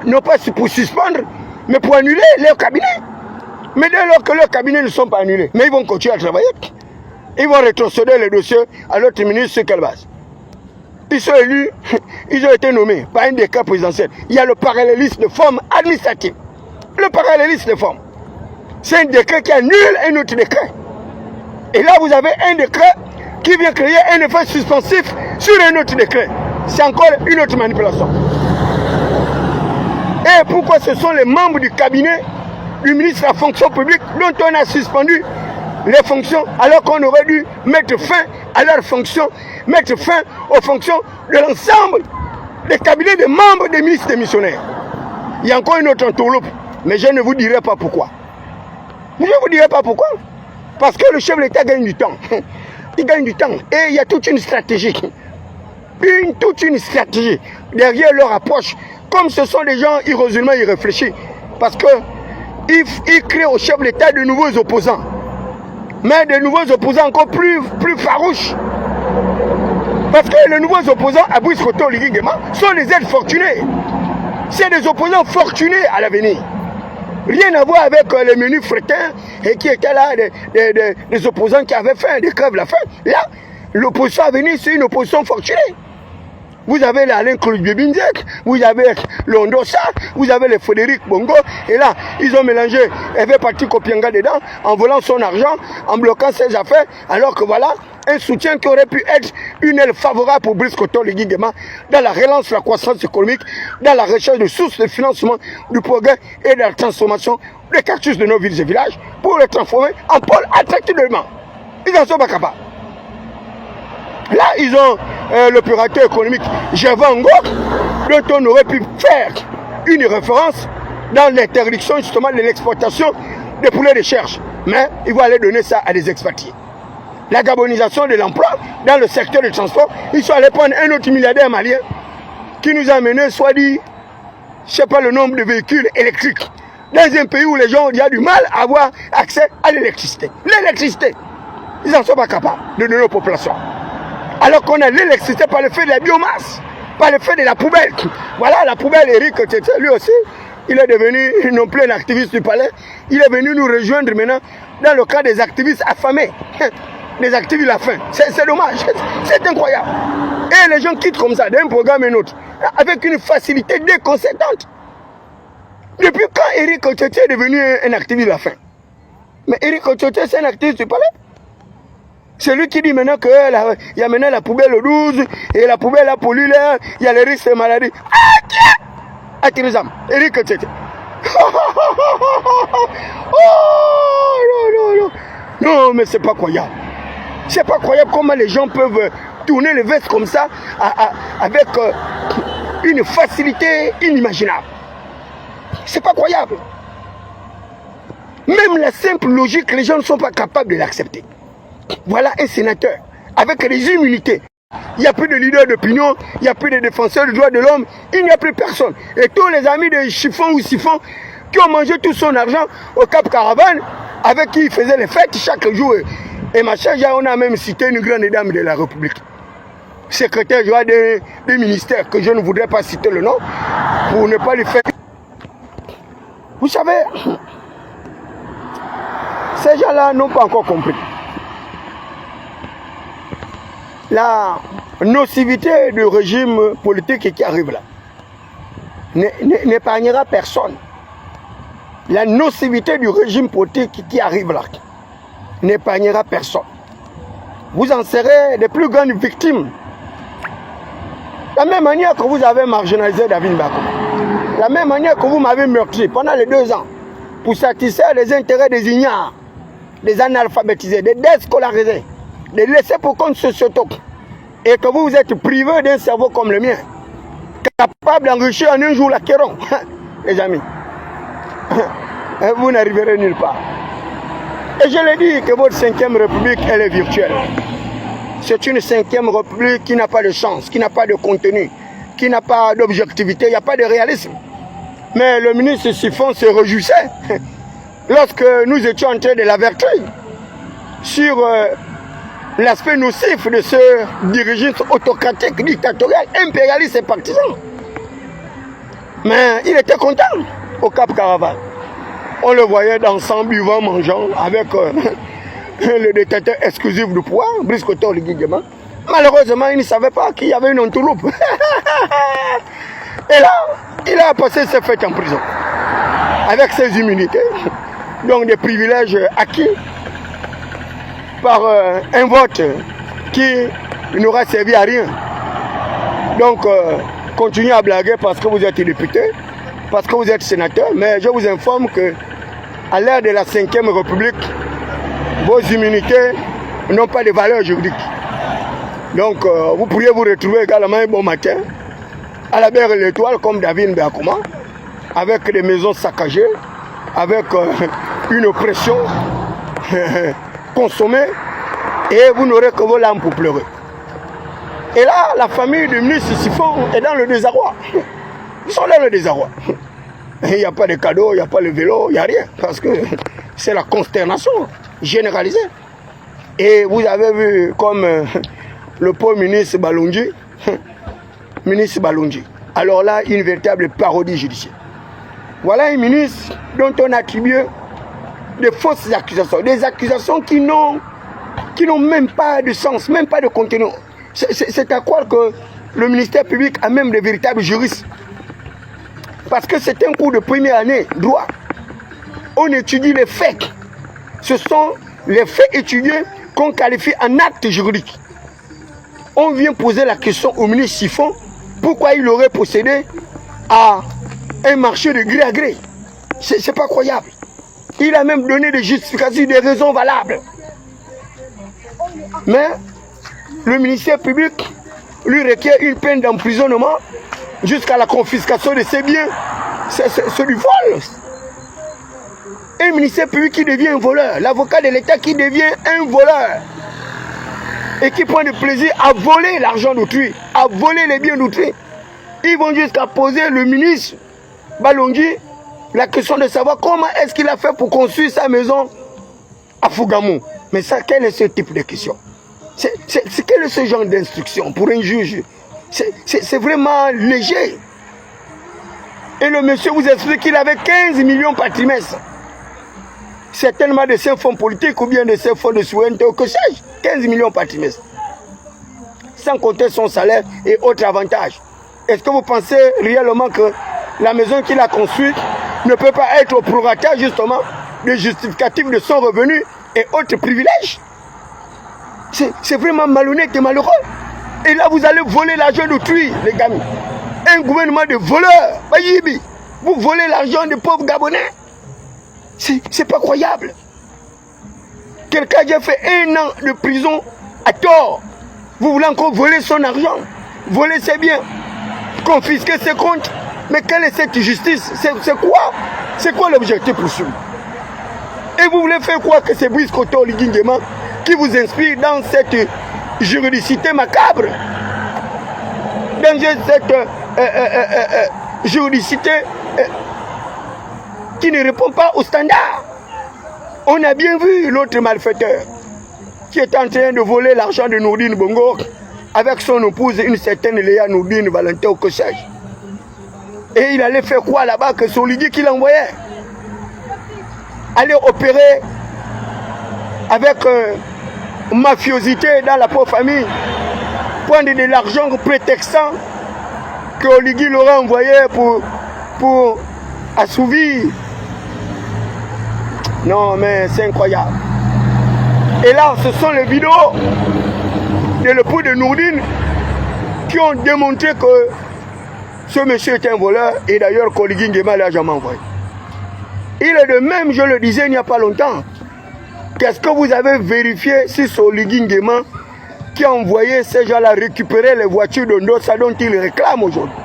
Non pas pour suspendre, mais pour annuler leur cabinet. Mais dès lors que leurs cabinets ne sont pas annulés, mais ils vont continuer à travailler. Ils vont rétrocéder les dossiers à l'autre ministre sur quelle base. Ils sont élus, ils ont été nommés par un décret présidentiel. Il y a le parallélisme de forme administrative. Le parallélisme de forme. C'est un décret qui annule un autre décret. Et là, vous avez un décret qui vient créer un effet suspensif sur un autre décret. C'est encore une autre manipulation. Et pourquoi ce sont les membres du cabinet du ministre de la fonction publique dont on a suspendu les fonctions alors qu'on aurait dû mettre fin à leurs fonctions, mettre fin aux fonctions de l'ensemble des cabinets des membres des ministres démissionnaires. Il y a encore une autre entourloupe, mais je ne vous dirai pas pourquoi. Je ne vous dirai pas pourquoi. Parce que le chef de l'État gagne du temps. Il gagne du temps. Et il y a toute une stratégie. Toute une stratégie derrière leur approche. Comme ce sont des gens irrésolument irréfléchis. Parce qu'ils créent au chef de l'État de nouveaux opposants. Mais de nouveaux opposants encore plus farouches. Parce que les nouveaux opposants à Brice Koto Ligui-Nguema sont les êtres fortunés. C'est des opposants fortunés à l'avenir. Rien à voir avec les menus frétins et qui étaient là, des opposants qui avaient faim, des crèves la faim. Là, l'opposition à venir, c'est une opposition fortunée. Vous avez l'Alain Koulibaly, vous avez l'Ondossa, vous avez le Frédéric Bongo, et là, ils ont mélangé Hervé Patrick Opianga dedans, en volant son argent, en bloquant ses affaires, alors que voilà, un soutien qui aurait pu être une aile favorable pour Brice Koto Ligui-Nguema dans la relance de la croissance économique, dans la recherche de sources de financement du progrès et de la transformation des quartiers de nos villes et villages pour les transformer en pôle attractivement. Ils n'en sont pas capables. Là, ils ont l'opérateur économique Gervais Ngok, dont on aurait pu faire une référence dans l'interdiction justement de l'exportation des poulets de recherche. Mais ils vont aller donner ça à des expatriés. La gabonisation de l'emploi dans le secteur du transport, ils sont allés prendre un autre milliardaire malien qui nous a amené, soit dit, je ne sais pas le nombre de véhicules électriques. Dans un pays où les gens, il y a du mal à avoir accès à l'électricité. L'électricité, ils n'en sont pas capables de donner aux populations. Alors qu'on a l'électricité par le fait de la biomasse, par le fait de la poubelle. Voilà, la poubelle, Eric Tete, lui aussi, il est devenu non plus un activiste du palais. Il est venu nous rejoindre maintenant dans le cas des activistes affamés. Des activistes à la faim. C'est dommage, c'est incroyable. Et les gens quittent comme ça d'un programme à un autre, avec une facilité déconcertante. Depuis quand Eric Tete est devenu un activiste à la faim? Mais Eric Tete, c'est un activiste du palais. C'est lui qui dit maintenant qu'il y a maintenant la poubelle au 12, et la poubelle a pollué l'air, il y a les risques de maladie. Ah, tiens! Atirizam, Eric Tete. Oh, non, non, non. Non, mais c'est pas croyable. C'est pas croyable comment les gens peuvent tourner les vestes comme ça, avec une facilité inimaginable. C'est pas croyable. Même la simple logique, les gens ne sont pas capables de l'accepter. Voilà un sénateur avec des immunités. Il n'y a plus de leader d'opinion, il n'y a plus de défenseurs des droits de l'homme, il n'y a plus personne. Et tous les amis de Chiffon ou Siphon qui ont mangé tout son argent au Cap Caravane, avec qui il faisait les fêtes chaque jour. Et machin, on a même cité une grande dame de la République. Secrétaire des ministères, que je ne voudrais pas citer le nom, pour ne pas lui faire... Vous savez, ces gens-là n'ont pas encore compris. La nocivité du régime politique qui arrive là n'épargnera personne. La nocivité du régime politique qui arrive là n'épargnera personne. Vous en serez les plus grandes victimes. La même manière que vous avez marginalisé David Mbakoma. La même manière que vous m'avez meurtri pendant les 2 ans pour satisfaire les intérêts des ignares, des analphabétisés, des déscolarisés, des laissés pour compte sociotaux, et que vous êtes privé d'un cerveau comme le mien, capable d'enrichir en un jour l'Acquéron, les amis, vous n'arriverez nulle part. Et je l'ai dit que votre 5e République, elle est virtuelle. C'est une 5e République qui n'a pas de chance, qui n'a pas de contenu, qui n'a pas d'objectivité, il n'y a pas de réalisme. Mais le ministre Siphon se réjouissait lorsque nous étions en train de l'avertir sur l'aspect nocif de ce dirigeant autocratique, dictatorial, impérialiste et partisan. Mais il était content au Cap Caravane. On le voyait dansant, buvant, mangeant avec le détenteur exclusif du pouvoir, Brice Koto Ligidjema. Malheureusement, il ne savait pas qu'il y avait une entourloupe. Et là, il a passé ses fêtes en prison, avec ses immunités, donc des privilèges acquis par un vote qui n'aura servi à rien. Donc, continuez à blaguer parce que vous êtes député, parce que vous êtes sénateur, mais je vous informe que à l'ère de la 5e République, vos immunités n'ont pas de valeur juridique. Donc, vous pourriez vous retrouver également un bon matin à la Berre l'Étoile comme David Mbakoma, avec des maisons saccagées, avec une oppression consommée, et vous n'aurez que vos larmes pour pleurer. Et là, la famille du ministre Siphon est dans le désarroi. Ils sont dans le désarroi. Il n'y a pas de cadeaux, il n'y a pas de vélo, il n'y a rien, parce que c'est la consternation généralisée. Et vous avez vu comme le pauvre ministre Balonji, alors là, une véritable parodie judiciaire. Voilà un ministre dont on attribue de fausses accusations, des accusations qui n'ont même pas de sens, même pas de contenu. C'est à croire que le ministère public a même de véritables juristes. Parce que c'est un cours de première année, droit. On étudie les faits. Ce sont les faits étudiés qu'on qualifie en acte juridique. On vient poser la question au ministre Siphon, pourquoi il aurait procédé à un marché de gré à gré. C'est pas croyable. Il a même donné des justifications, des raisons valables. Mais le ministère public lui requiert une peine d'emprisonnement jusqu'à la confiscation de ses biens. C'est du vol. Un ministère public qui devient un voleur. L'avocat de l'État qui devient un voleur. Et qui prend du plaisir à voler l'argent d'autrui, à voler les biens d'autrui. Ils vont jusqu'à poser le ministre Balonji La question de savoir comment est-ce qu'il a fait pour construire sa maison à Fougamou. Mais ça, quel est ce type de question? Quel est ce genre d'instruction pour un juge? C'est vraiment léger. Et le monsieur vous explique qu'il avait 15 millions par trimestre. Certainement de ses fonds politiques ou bien de ses fonds de souveraineté ou que sais-je. 15 millions par trimestre. Sans compter son salaire et autres avantages. Est-ce que vous pensez réellement que la maison qu'il a construite ne peut pas être au prorata justement de justificatif de son revenu et autres privilèges? C'est vraiment malhonnête et malheureux. Et là, vous allez voler l'argent d'autrui, les gars. Un gouvernement de voleurs. Vous volez l'argent des pauvres Gabonais. C'est pas croyable. Quelqu'un a déjà fait 1 an de prison à tort. Vous voulez encore voler son argent, voler ses biens, confisquer ses comptes. Mais quelle est cette justice? C'est quoi l'objectif poursuivi? Et vous voulez faire quoi que c'est Brice Koto Oligui-Nguema qui vous inspire dans cette juridicité macabre, dans cette juridicité qui ne répond pas aux standards? On a bien vu l'autre malfaiteur qui est en train de voler l'argent de Nourdine Bongo avec son épouse, une certaine Léa Nourdine Valentin au Kossage. Et il allait faire quoi là-bas que c'est Oligui qui l'envoyait? Aller opérer avec mafiosité dans la pauvre famille, prendre de l'argent prétextant que Oligui l'aurait envoyé pour assouvir. Non mais c'est incroyable. Et là ce sont les vidéos de l'époux de Nourdine qui ont démontré que ce monsieur est un voleur et d'ailleurs qu'Oligui Nguema l'a jamais envoyé. Il est de même, je le disais il n'y a pas longtemps. Qu'est-ce que vous avez vérifié si c'est Oligui Nguema qui a envoyé ces gens-là récupérer les voitures de Ndossa dont il réclame aujourd'hui?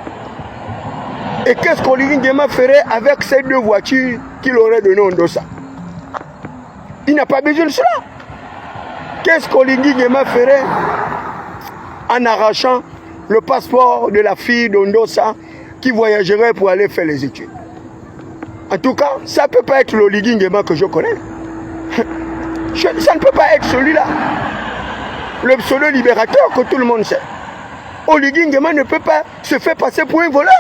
Et qu'est-ce qu'Oligui Nguema ferait avec ces 2 voitures qu'il aurait données à Ndossa? Il n'a pas besoin de cela. Qu'est-ce qu'Oligui Nguema ferait en arrachant le passeport de la fille d'Ondossa qui voyagerait pour aller faire les études? En tout cas, ça ne peut pas être l'Oligui Nguema que je connais. Ça ne peut pas être celui-là. Le pseudo-libérateur que tout le monde sait. Oligui Nguema ne peut pas se faire passer pour un voleur,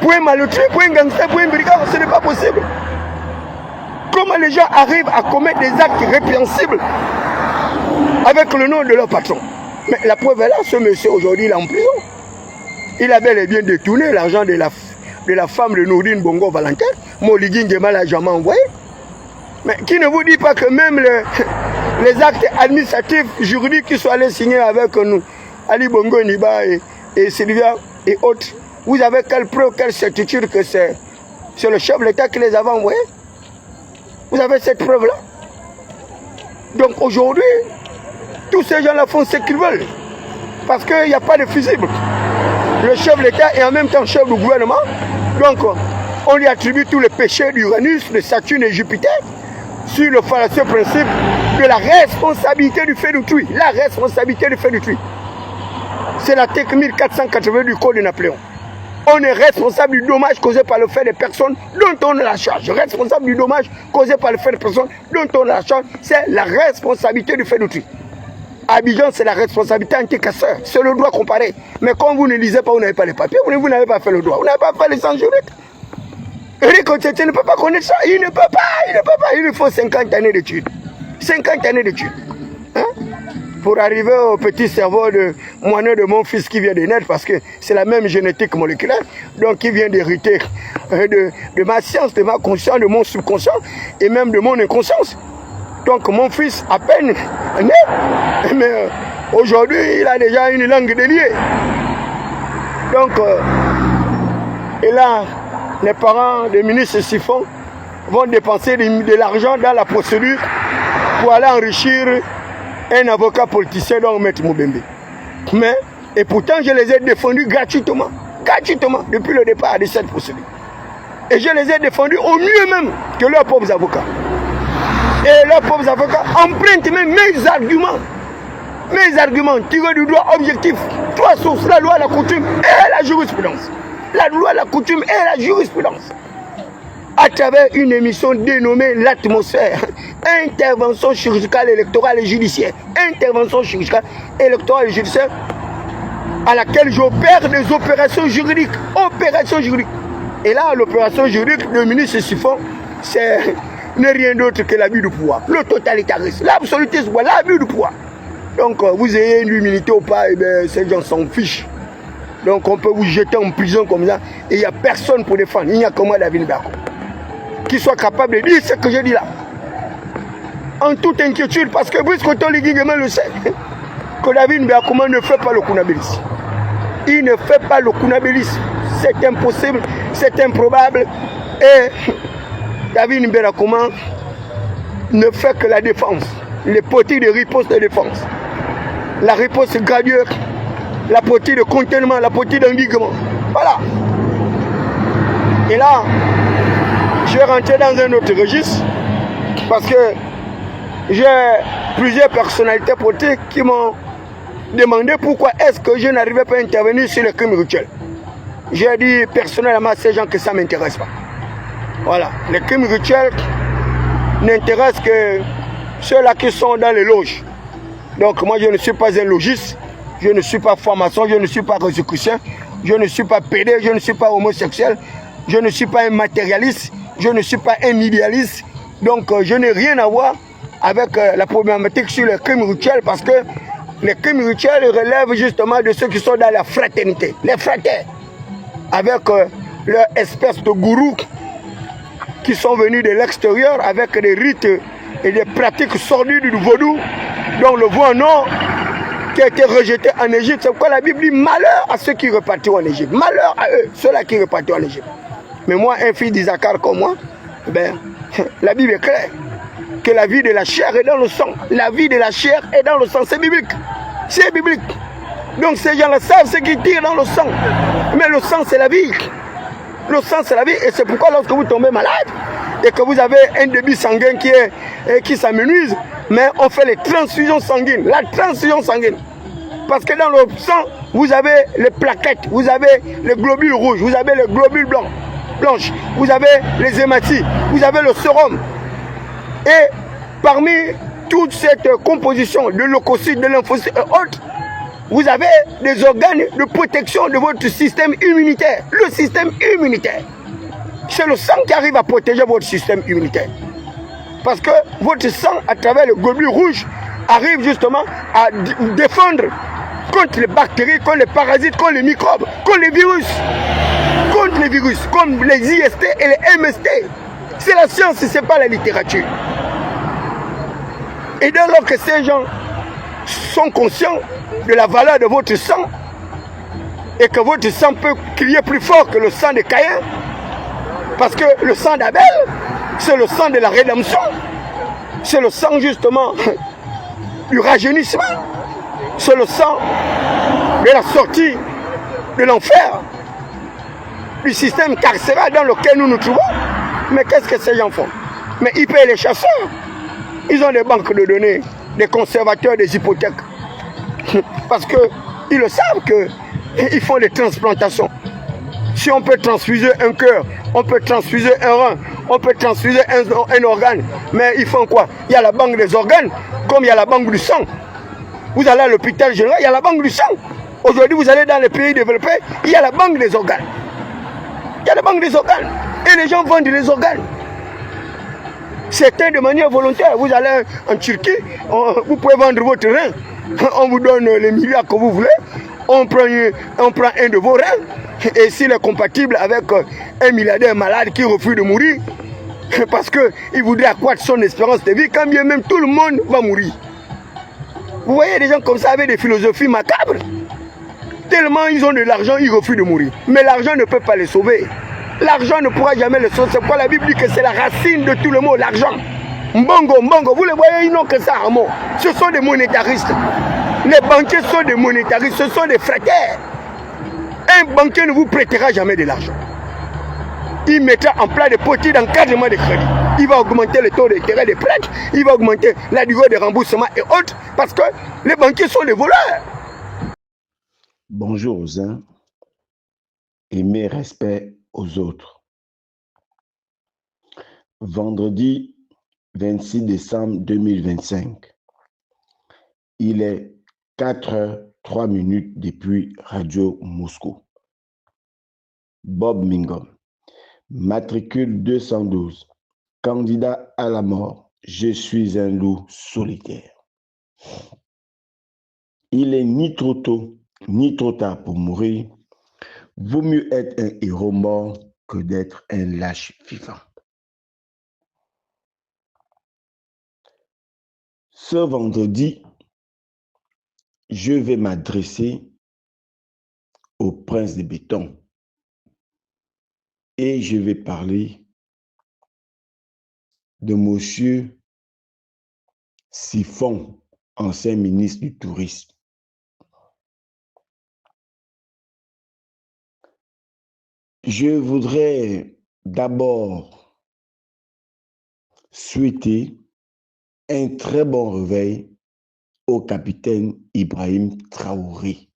pour un malotru, pour un gangster, pour un brigand. Ce n'est pas possible. Comment les gens arrivent à commettre des actes répréhensibles avec le nom de leur patron? Mais la preuve est là, ce monsieur aujourd'hui il est en prison. Il a bel et bien détourné l'argent de la femme de Nourdine Bongo Valentin. Oligui Nguema l'a jamais envoyé. Mais qui ne vous dit pas que même les actes administratifs, juridiques qui sont allés signer avec nous, Ali Bongo Niba et Sylvia et autres, vous avez quelle preuve, quelle certitude que c'est le chef de l'État qui les avait envoyés? Vous avez cette preuve-là? Donc aujourd'hui, tous ces gens-là font ce qu'ils veulent. Parce qu'il n'y a pas de fusible. Le chef de l'État est en même temps chef du gouvernement. Donc, on lui attribue tous les péchés d'Uranus, de Saturne et Jupiter sur le fallacieux principe de la responsabilité du fait d'autrui. La responsabilité du fait d'autrui. C'est l'article 1480 du Code de Napoléon. On est responsable du dommage causé par le fait des personnes dont on a la charge. Responsable du dommage causé par le fait des personnes dont on a la charge, c'est la responsabilité du fait d'autrui. Abidjan, c'est la responsabilité anti-casseur. C'est le droit comparé. Mais quand vous ne lisez pas, vous n'avez pas les papiers, vous n'avez pas fait le droit. Vous n'avez pas fait les sens juridiques. Eric Otiete ne peut pas connaître ça. Il ne peut pas. Il lui faut 50 années d'études. 50 années d'études. Hein? Pour arriver au petit cerveau de moineau de mon fils qui vient de naître, parce que c'est la même génétique moléculaire, donc qui vient d'hériter de ma science, de ma conscience, de mon subconscient, et même de mon inconscience. Donc mon fils, à peine né, mais aujourd'hui, il a déjà une langue déliée. Donc, et là, les parents des ministres Siphon vont dépenser de l'argent dans la procédure pour aller enrichir un avocat politicien dont Maître Moubembe. Mais, et pourtant, je les ai défendus gratuitement, depuis le départ de cette procédure. Et je les ai défendus au mieux même que leurs pauvres avocats. Et leurs pauvres avocats empruntent même mes arguments tirés du droit objectif. 3 sources, la loi, la coutume et la jurisprudence. La loi, la coutume et la jurisprudence. à travers une émission dénommée L'Atmosphère. Intervention chirurgicale, électorale et judiciaire. Intervention chirurgicale, électorale et judiciaire, à laquelle j'opère des opérations juridiques. Opérations juridiques. Et là, l'opération juridique de ministre Siphon, c'est n'est rien d'autre que l'abus du pouvoir. Le totalitarisme, l'absolutisme, l'abus du pouvoir. Donc, vous ayez une humilité ou pas, et bien, ces gens s'en fichent. Donc, on peut vous jeter en prison comme ça, et il n'y a personne pour défendre. Il n'y a que moi, David Berko, qui soit capable de dire ce que je dis là. En toute inquiétude, parce que Brice Kotoligui le sait, que David Berko ne fait pas le kunabilisme. Il ne fait pas le kunabilisme. C'est impossible, c'est improbable. Et David Mberakouma ne fait que la défense, les politiques de riposte de défense, la riposte graduelle, la politique de contentement, la politique d'endiguement. Voilà. Et là, je vais rentrer dans un autre registre parce que j'ai plusieurs personnalités politiques qui m'ont demandé pourquoi est-ce que je n'arrivais pas à intervenir sur le crime rituel. J'ai dit personnellement à ces gens que ça ne m'intéresse pas. Voilà, les crimes rituels n'intéressent que ceux-là qui sont dans les loges. Donc moi je ne suis pas un logiste, je ne suis pas franc-maçon, je ne suis pas rosicrucien, je ne suis pas pédé, je ne suis pas homosexuel, je ne suis pas un matérialiste, je ne suis pas un idéaliste. Donc je n'ai rien à voir avec la problématique sur les crimes rituels parce que les crimes rituels relèvent justement de ceux qui sont dans la fraternité, les fraternes, avec leur espèce de gourous qui sont venus de l'extérieur avec des rites et des pratiques sordides du vaudou, dont le voie nord qui a été rejeté en Égypte. C'est pourquoi la Bible dit malheur à ceux qui repartiront en Égypte. Malheur à eux, ceux-là qui repartiront en Égypte. Mais moi, un fils d'Isaac comme moi, ben, la Bible est claire que la vie de la chair est dans le sang. La vie de la chair est dans le sang. C'est biblique. C'est biblique. Donc ces gens-là savent ce qu'ils tirent dans le sang. Mais le sang, c'est la vie. Le sang, c'est la vie. Et c'est pourquoi lorsque vous tombez malade et que vous avez un débit sanguin qui s'amenuise, mais on fait les transfusions sanguines. La transfusion sanguine. Parce que dans le sang, vous avez les plaquettes, vous avez les globules rouges, vous avez les globules blanches, vous avez les hématies, vous avez le sérum. Et parmi toute cette composition de leucocytes, de lymphocytes et autres, vous avez des organes de protection de votre système immunitaire. Le système immunitaire. C'est le sang qui arrive à protéger votre système immunitaire. Parce que votre sang, à travers le globule rouge, arrive justement à défendre contre les bactéries, contre les parasites, contre les microbes, contre les virus. Contre les virus, comme les IST et les MST. C'est la science, ce n'est pas la littérature. Et dès lors que ces gens sont conscients de la valeur de votre sang et que votre sang peut crier plus fort que le sang de Caïn, parce que le sang d'Abel, c'est le sang de la rédemption, c'est le sang justement du rajeunissement, c'est le sang de la sortie de l'enfer, du système carcéral dans lequel nous nous trouvons. Mais qu'est-ce que ces gens font? Mais ils payent les chasseurs, ils ont des banques de données, des conservateurs, des hypothèques. Parce qu'ils le savent qu'ils font des transplantations. Si on peut transfuser un cœur, on peut transfuser un rein, on peut transfuser un organe. Mais ils font quoi? Il y a la banque des organes, comme il y a la banque du sang. Vous allez à l'hôpital général, il y a la banque du sang. Aujourd'hui, vous allez dans les pays développés, il y a la banque des organes. Il y a la banque des organes. Et les gens vendent les organes. Certains de manière volontaire. Vous allez en Turquie, vous pouvez vendre votre rein. On vous donne les milliards que vous voulez. On prend un de vos reins. Et s'il est compatible avec un milliardaire malade qui refuse de mourir, parce qu'il voudrait accroître son espérance de vie, quand bien même tout le monde va mourir. Vous voyez des gens comme ça avec des philosophies macabres. Tellement ils ont de l'argent, ils refusent de mourir. Mais l'argent ne peut pas les sauver. L'argent ne pourra jamais les sauver. C'est pourquoi la Bible dit que c'est la racine de tout le mot, l'argent. Mbongo, mbongo, vous les voyez, ils n'ont que ça en mots. Ce sont des monétaristes. Les banquiers sont des monétaristes, ce sont des fraternes. Un banquier ne vous prêtera jamais de l'argent. Il mettra en place des politiques d'encadrement de crédit. Il va augmenter le taux d'intérêt des prêts, il va augmenter la durée de remboursement et autres, parce que les banquiers sont des voleurs. Bonjour aux uns et mes respects aux autres. vendredi 26 décembre 2025. Il est 4h03 depuis Radio Moscou. Bob Mingom, matricule 212, candidat à la mort. Je suis un loup solitaire. Il est ni trop tôt, ni trop tard pour mourir. Vaut mieux être un héros mort que d'être un lâche vivant. Ce vendredi, je vais m'adresser au prince de béton et je vais parler de monsieur Siphon, ancien ministre du Tourisme. Je voudrais d'abord souhaiter un très bon réveil au capitaine Ibrahim Traoré,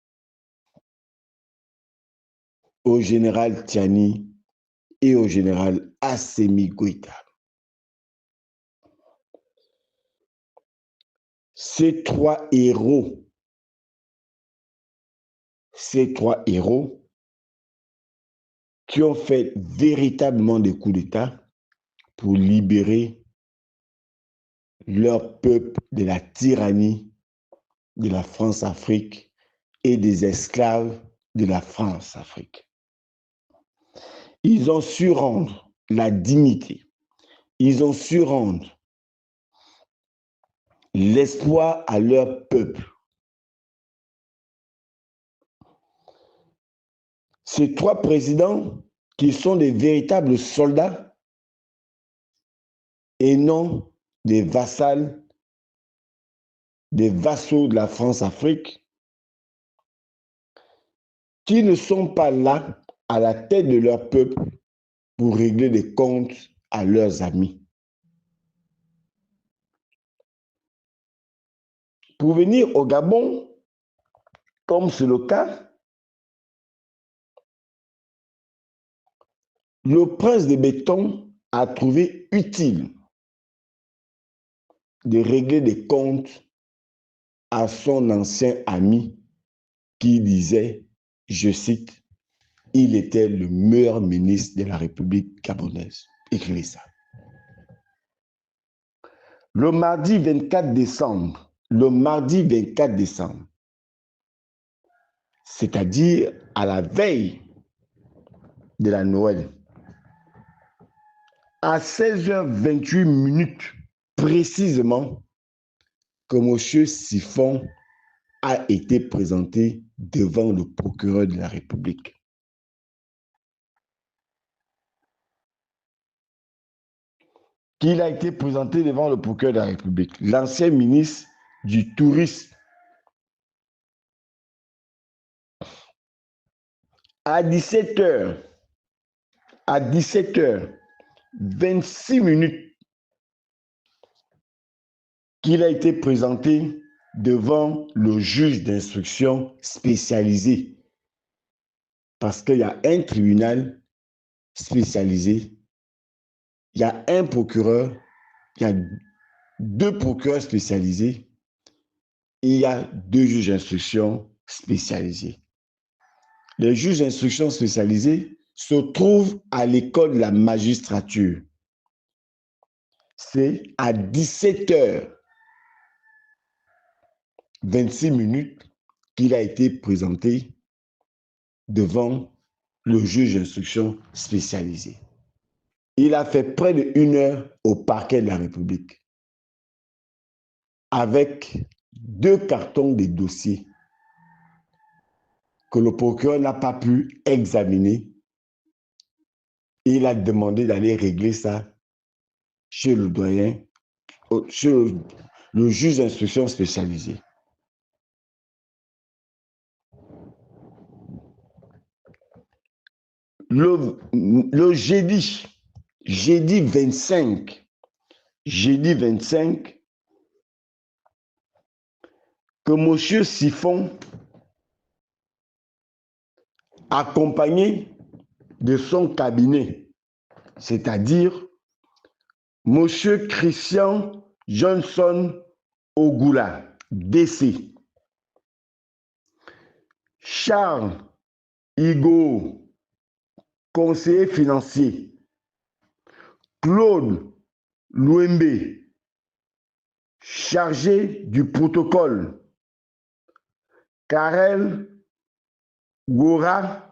au général Tiani et au général Assimi Goïta. Ces trois héros qui ont fait véritablement des coups d'État pour libérer leur peuple de la tyrannie de la France-Afrique et des esclaves de la France-Afrique. Ils ont su rendre la dignité, ils ont su rendre l'espoir à leur peuple. Ces trois présidents qui sont des véritables soldats et non des vassaux de la France-Afrique, qui ne sont pas là à la tête de leur peuple pour régler des comptes à leurs amis. Pour venir au Gabon, comme c'est le cas, le prince de béton a trouvé utile de régler des comptes à son ancien ami qui disait, je cite, « Il était le meilleur ministre de la République gabonaise ». Écrivez ça. Le mardi 24 décembre, c'est-à-dire à la veille de la Noël, à 16h28 précisément, que M. Siphon a été présenté devant le procureur de la République. Qu'il a été présenté devant le procureur de la République, l'ancien ministre du Tourisme. À 17h26, qu'il a été présenté devant le juge d'instruction spécialisé. Parce qu'il y a un tribunal spécialisé, il y a un procureur, il y a deux procureurs spécialisés et il y a deux juges d'instruction spécialisés. Les juges d'instruction spécialisés se trouvent à l'école de la magistrature. C'est à 17h26 qu'il a été présenté devant le juge d'instruction spécialisé. Il a fait près de 1 heure au parquet de la République avec 2 cartons de dossiers que le procureur n'a pas pu examiner. Il a demandé d'aller régler ça chez le doyen, chez le juge d'instruction spécialisé. Le jeudi 25, que M. Siphon, accompagné de son cabinet, c'est-à-dire Monsieur Christian Johnson Ogula, décès. Charles Higo, conseiller financier. Claude Louembe, chargé du protocole. Karel Gora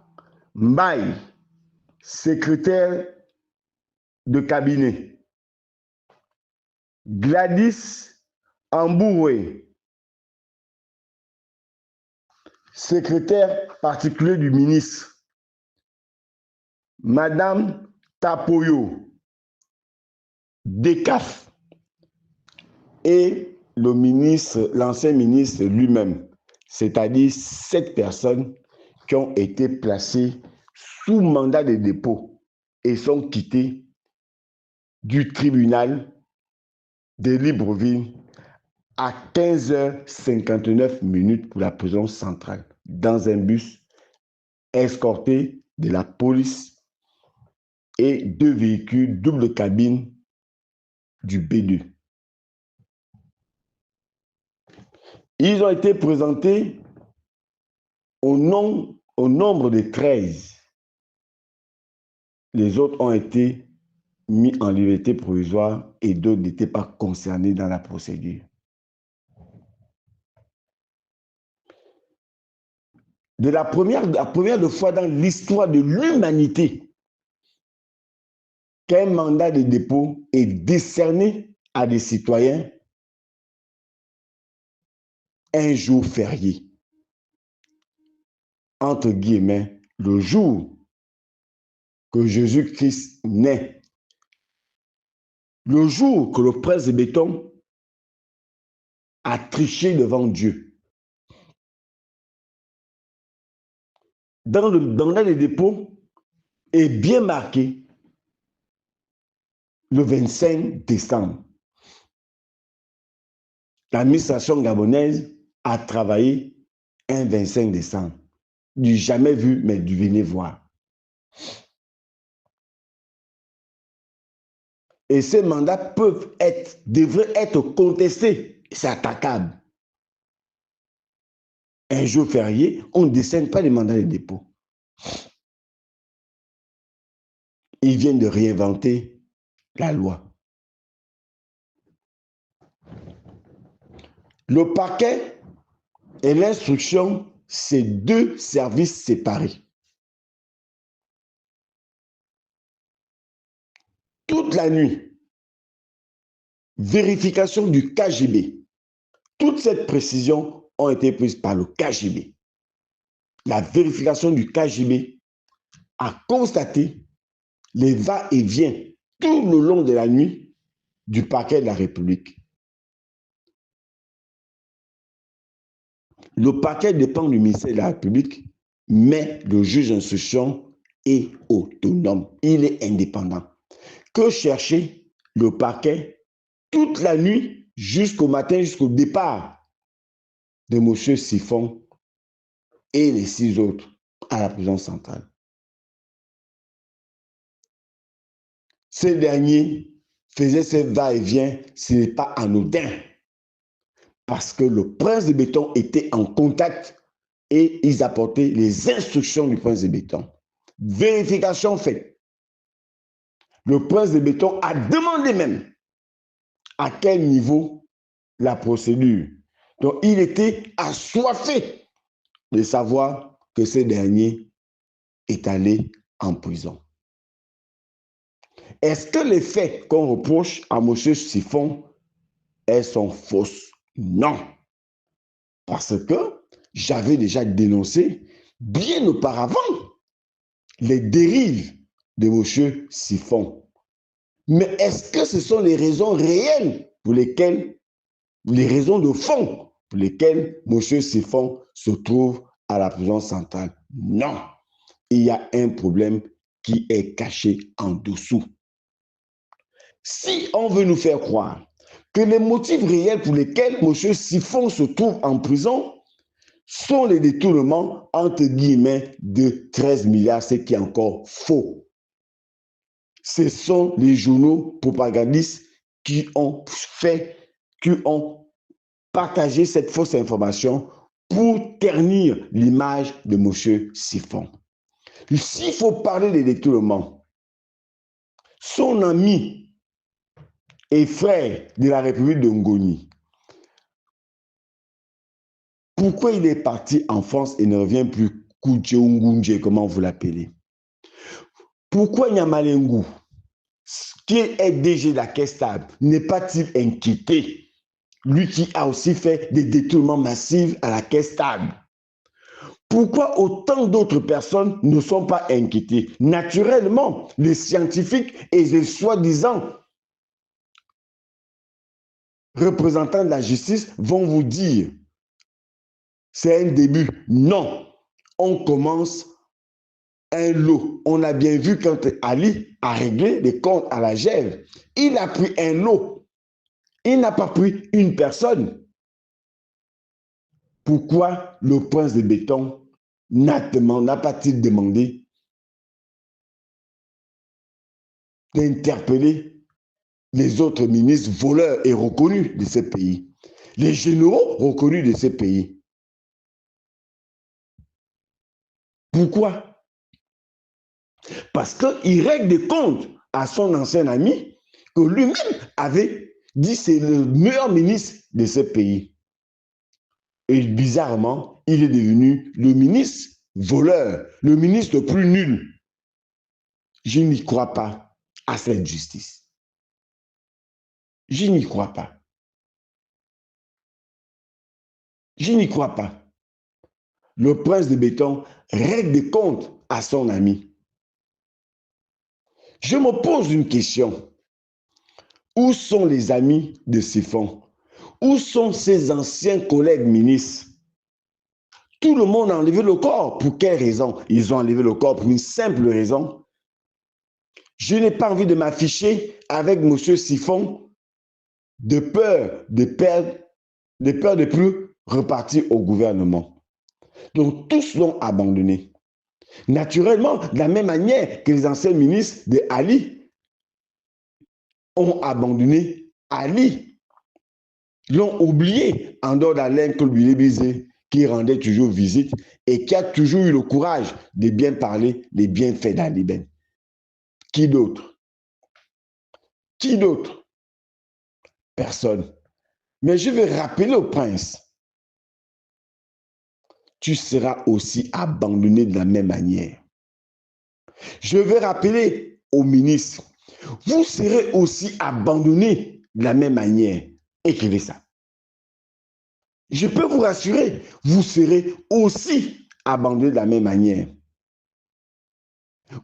Mbaye, secrétaire de cabinet. Gladys Amboué, secrétaire particulier du ministre. Madame Tapoyo, DECAF, et le ministre, l'ancien ministre lui-même, c'est-à-dire 7 personnes qui ont été placées sous mandat de dépôt et sont quittées du tribunal de Libreville à 15h59 pour la prison centrale, dans un bus escorté de la police et 2 véhicules double cabine du B2. Ils ont été présentés au nombre de 13. Les autres ont été mis en liberté provisoire et d'autres n'étaient pas concernés dans la procédure. La première fois dans l'histoire de l'humanité qu'un mandat de dépôt est décerné à des citoyens un jour férié. Entre guillemets, le jour que Jésus-Christ naît, le jour que le prince de béton a triché devant Dieu. Dans le dépôt est bien marqué le 25 décembre. L'administration gabonaise a travaillé un 25 décembre. Du jamais vu, mais du venez voir. Et ces mandats devraient être contestés. C'est attaquable. Un jour férié, on ne décerne pas les mandats de dépôt. Ils viennent de réinventer la loi. Le parquet et l'instruction, c'est 2 services séparés. Toute la nuit, vérification du KGB. Toute cette précision ont été prises par le KGB. La vérification du KGB a constaté les va-et-vient tout le long de la nuit du parquet de la République. Le parquet dépend du ministère de la République, mais le juge d'instruction est autonome. Il est indépendant. Que chercher le parquet toute la nuit jusqu'au matin, jusqu'au départ de M. Siphon et les 6 autres à la prison centrale? Ces derniers faisaient ce va-et-vient, ce n'est pas anodin. Parce que le prince de béton était en contact et ils apportaient les instructions du prince de béton. Vérification faite. Le prince de béton a demandé même à quel niveau la procédure. Donc, il était assoiffé de savoir que ce dernier est allé en prison. Est-ce que les faits qu'on reproche à M. Siphon, elles sont fausses? Non. Parce que j'avais déjà dénoncé bien auparavant les dérives de M. Siphon. Mais est-ce que ce sont les raisons réelles pour lesquelles, les raisons de fond pour lesquelles M. Siphon se trouve à la prison centrale? Non. Il y a un problème qui est caché en dessous. Si on veut nous faire croire que les motifs réels pour lesquels M. Siphon se trouve en prison sont les détournements, entre guillemets, de 13 milliards, ce qui est encore faux. ce sont les journaux propagandistes qui ont partagé cette fausse information pour ternir l'image de M. Siphon. S'il faut parler de détournement, son ami et frère de la République de Ngoni, pourquoi il est parti en France et ne revient plus Koudjeungoundje, comment vous l'appelez? Pourquoi Nyamalengu, qui est DG de la Caisse stable, n'est pas-il inquiété? Lui qui a aussi fait des détournements massifs à la Caisse stable. Pourquoi autant d'autres personnes ne sont pas inquiétées? Naturellement, les scientifiques et les soi-disant représentants de la justice vont vous dire, c'est un début. Non, on commence un lot. On a bien vu quand Ali a réglé les comptes à la Gève, il a pris un lot. Il n'a pas pris une personne. Pourquoi le prince de béton n'a pas-t-il demandé d'interpeller les autres ministres voleurs et reconnus de ce pays, les généraux reconnus de ce pays? Pourquoi? Parce qu'il règle des comptes à son ancien ami que lui-même avait dit c'est le meilleur ministre de ce pays. Et bizarrement, il est devenu le ministre voleur, le ministre le plus nul. Je n'y crois pas à cette justice. Je n'y crois pas. Je n'y crois pas. Le prince de béton règle des comptes à son ami. Je me pose une question. Où sont les amis de Siphon? Où sont ses anciens collègues ministres? Tout le monde a enlevé le corps. Pour quelle raison? Ils ont enlevé le corps pour une simple raison. Je n'ai pas envie de m'afficher avec M. Siphon de peur de perdre, de peur de plus repartir au gouvernement. Donc tous l'ont abandonné. Naturellement, de la même manière que les anciens ministres de Ali ont abandonné Ali, l'ont oublié en dehors d'Alain Colbile-Bizet, qui rendait toujours visite et qui a toujours eu le courage de bien parler des bienfaits d'Ali Ben. Qui d'autre? Qui d'autre? Personne. Mais je vais rappeler au prince, tu seras aussi abandonné de la même manière. Je vais rappeler au ministre, vous serez aussi abandonné de la même manière. Écrivez ça. Je peux vous rassurer, vous serez aussi abandonné de la même manière.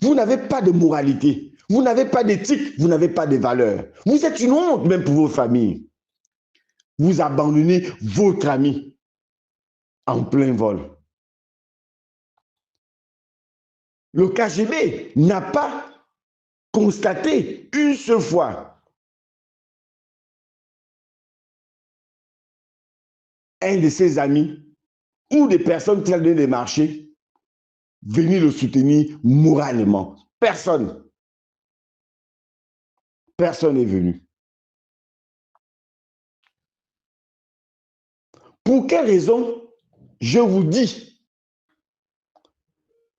Vous n'avez pas de moralité, vous n'avez pas d'éthique, vous n'avez pas de valeurs. Vous êtes une honte même pour vos familles. Vous abandonnez votre ami en plein vol. Le KGB n'a pas constaté une seule fois un de ses amis ou des personnes qui ont donné des marchés venir le soutenir moralement. Personne. Personne n'est venu. Pour quelle raison je vous dis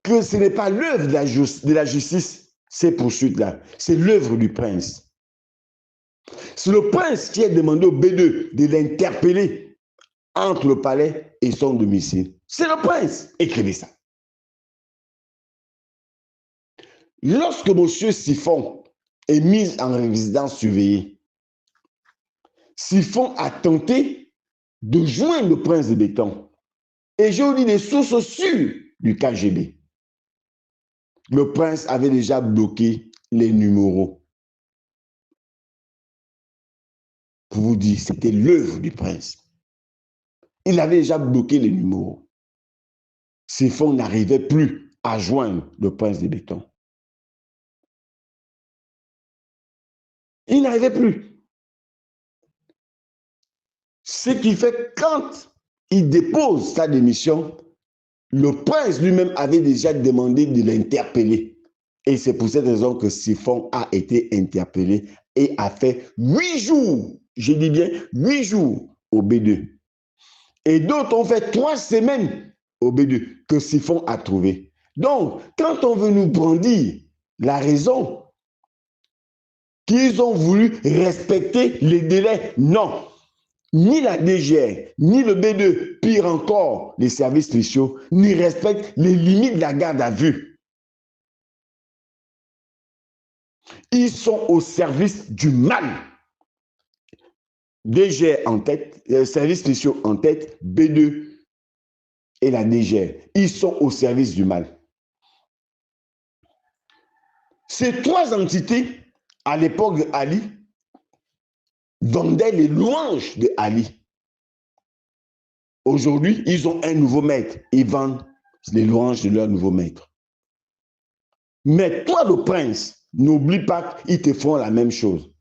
que ce n'est pas l'œuvre de la justice, ces poursuites-là, c'est l'œuvre du prince. C'est le prince qui a demandé au B2 de l'interpeller entre le palais et son domicile. C'est le prince. Écrivez ça. Lorsque M. Siphon est mis en résidence surveillée, Siphon a tenté de joindre le prince de béton. Et je vous dis des sources sûres du KGB. Le prince avait déjà bloqué les numéros. Pour vous dire, c'était l'œuvre du prince. Il avait déjà bloqué les numéros. Siphon n'arrivait plus à joindre le prince de béton. Il n'arrivait plus. Ce qui fait que quand il dépose sa démission, le prince lui-même avait déjà demandé de l'interpeller. Et c'est pour cette raison que Siphon a été interpellé et a fait 8 jours, je dis bien 8 jours au B2. Et d'autres ont fait 3 semaines au B2 que Siphon a trouvé. Donc, quand on veut nous brandir la raison qu'ils ont voulu respecter les délais, non. Ni la DGR, ni le B2, pire encore, les services spéciaux, n'y respectent les limites de la garde à vue. Ils sont au service du mal. DGR en tête, les services spéciaux en tête, B2 et la DGR. Ils sont au service du mal. Ces 3 entités, à l'époque de Ali, vendaient les louanges de Ali. Aujourd'hui, ils ont un nouveau maître. Ils vendent les louanges de leur nouveau maître. Mais toi, le prince, n'oublie pas qu'ils te font la même chose.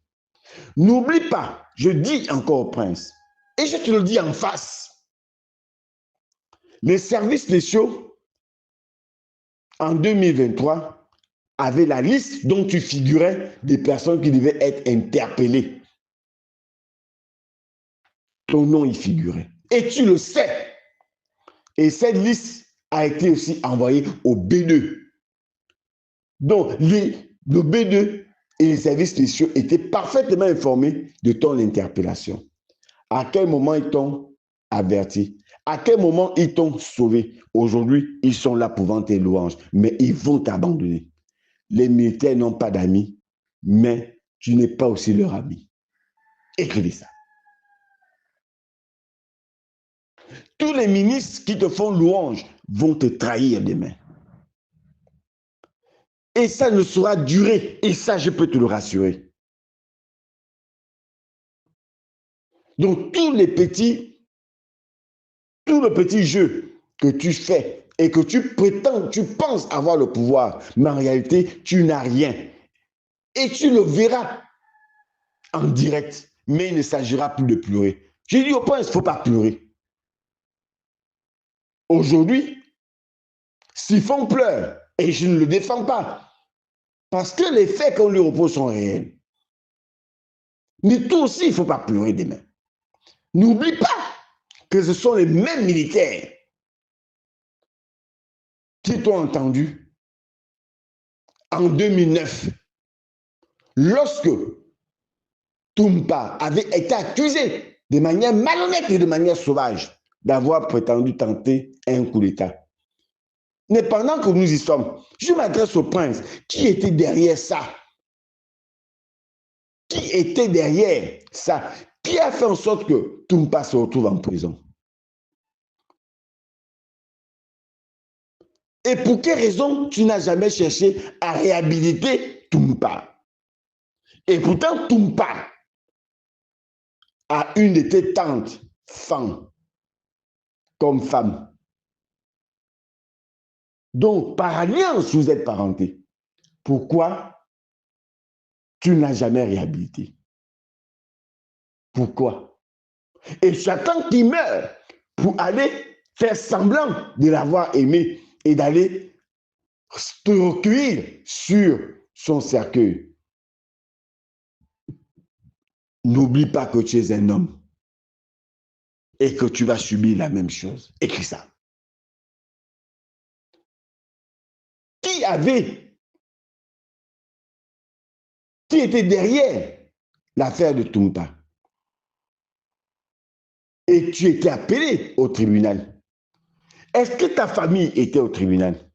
N'oublie pas, je dis encore au prince, et je te le dis en face, les services spéciaux, en 2023, avaient la liste dont tu figurais des personnes qui devaient être interpellées. Ton nom y figurait. Et tu le sais. Et cette liste a été aussi envoyée au B2. Donc, le B2 et les services spéciaux étaient parfaitement informés de ton interpellation. À quel moment ils t'ont averti? À quel moment ils t'ont sauvé? Aujourd'hui, ils sont là pour vendre tes louanges, mais ils vont t'abandonner. Les militaires n'ont pas d'amis, mais tu n'es pas aussi leur ami. Écrivez ça. Tous les ministres qui te font louange vont te trahir demain. Et ça ne saura durer. Et ça, je peux te le rassurer. Donc, tout le petit jeu que tu fais et que tu prétends, tu penses avoir le pouvoir, mais en réalité, tu n'as rien. Et tu le verras en direct, mais il ne s'agira plus de pleurer. J'ai dit au point, il ne faut pas pleurer. Aujourd'hui, Siphon pleure, et je ne le défends pas, parce que les faits qu'on lui repose sont réels. Mais toi aussi, il ne faut pas pleurer demain. N'oublie pas que ce sont les mêmes militaires qui t'ont entendu en 2009, lorsque Toumpa avait été accusé de manière malhonnête et de manière sauvage d'avoir prétendu tenter un coup d'État. Mais pendant que nous y sommes, je m'adresse au prince. Qui était derrière ça? Qui était derrière ça? Qui a fait en sorte que Toumpa se retrouve en prison? Et pour quelle raison tu n'as jamais cherché à réhabiliter Toumpa? Et pourtant, Toumpa a une de tes tantes, femme, comme femme. Donc, par alliance, vous êtes parentés. Pourquoi tu n'as jamais réhabilité? Pourquoi? Et j'attends qu'il meure pour aller faire semblant de l'avoir aimé et d'aller te recueillir sur son cercueil. N'oublie pas que tu es un homme et que tu vas subir la même chose. Écris ça. Qui était derrière l'affaire de Toumpa? Et tu étais appelé au tribunal. Est-ce que ta famille était au tribunal?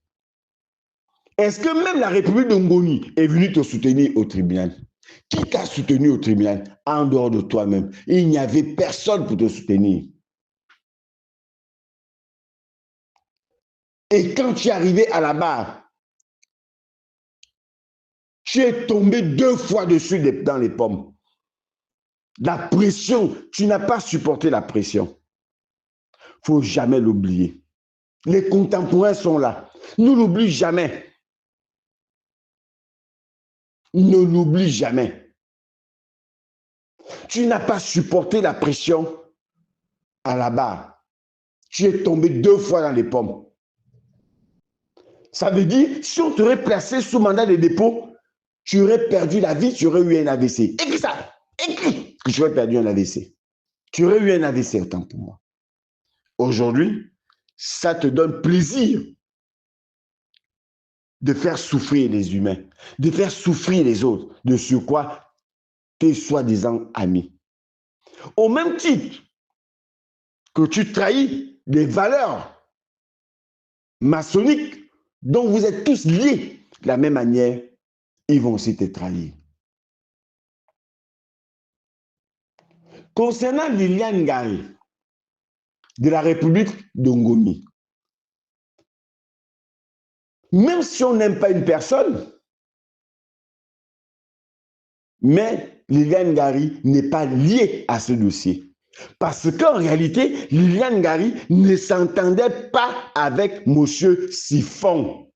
Est-ce que même la République de Ngoni est venue te soutenir au tribunal? Qui t'a soutenu au tribunal en dehors de toi-même? Il n'y avait personne pour te soutenir. Et quand tu es arrivé à la barre, tu es tombé 2 fois dessus dans les pommes. La pression, tu n'as pas supporté la pression. Il ne faut jamais l'oublier. Les contemporains sont là. Ne l'oublie jamais. Ne l'oublie jamais. Tu n'as pas supporté la pression à la barre. Tu es tombé 2 fois dans les pommes. Ça veut dire, si on t'aurait placé sous mandat de dépôt, tu aurais perdu la vie, tu aurais eu un AVC. Écris ça. Écris que tu aurais perdu un AVC. Tu aurais eu un AVC, autant pour moi. Aujourd'hui, ça te donne plaisir de faire souffrir les humains, de faire souffrir les autres, de surcroît tes soi-disant amis. Au même titre que tu trahis des valeurs maçonniques dont vous êtes tous liés, de la même manière, ils vont aussi te trahir. Concernant Liliane Ngari, de la République de Ngoni, même si on n'aime pas une personne, mais Liliane Ngari n'est pas liée à ce dossier. Parce qu'en réalité, Liliane Ngari ne s'entendait pas avec M. Siphon.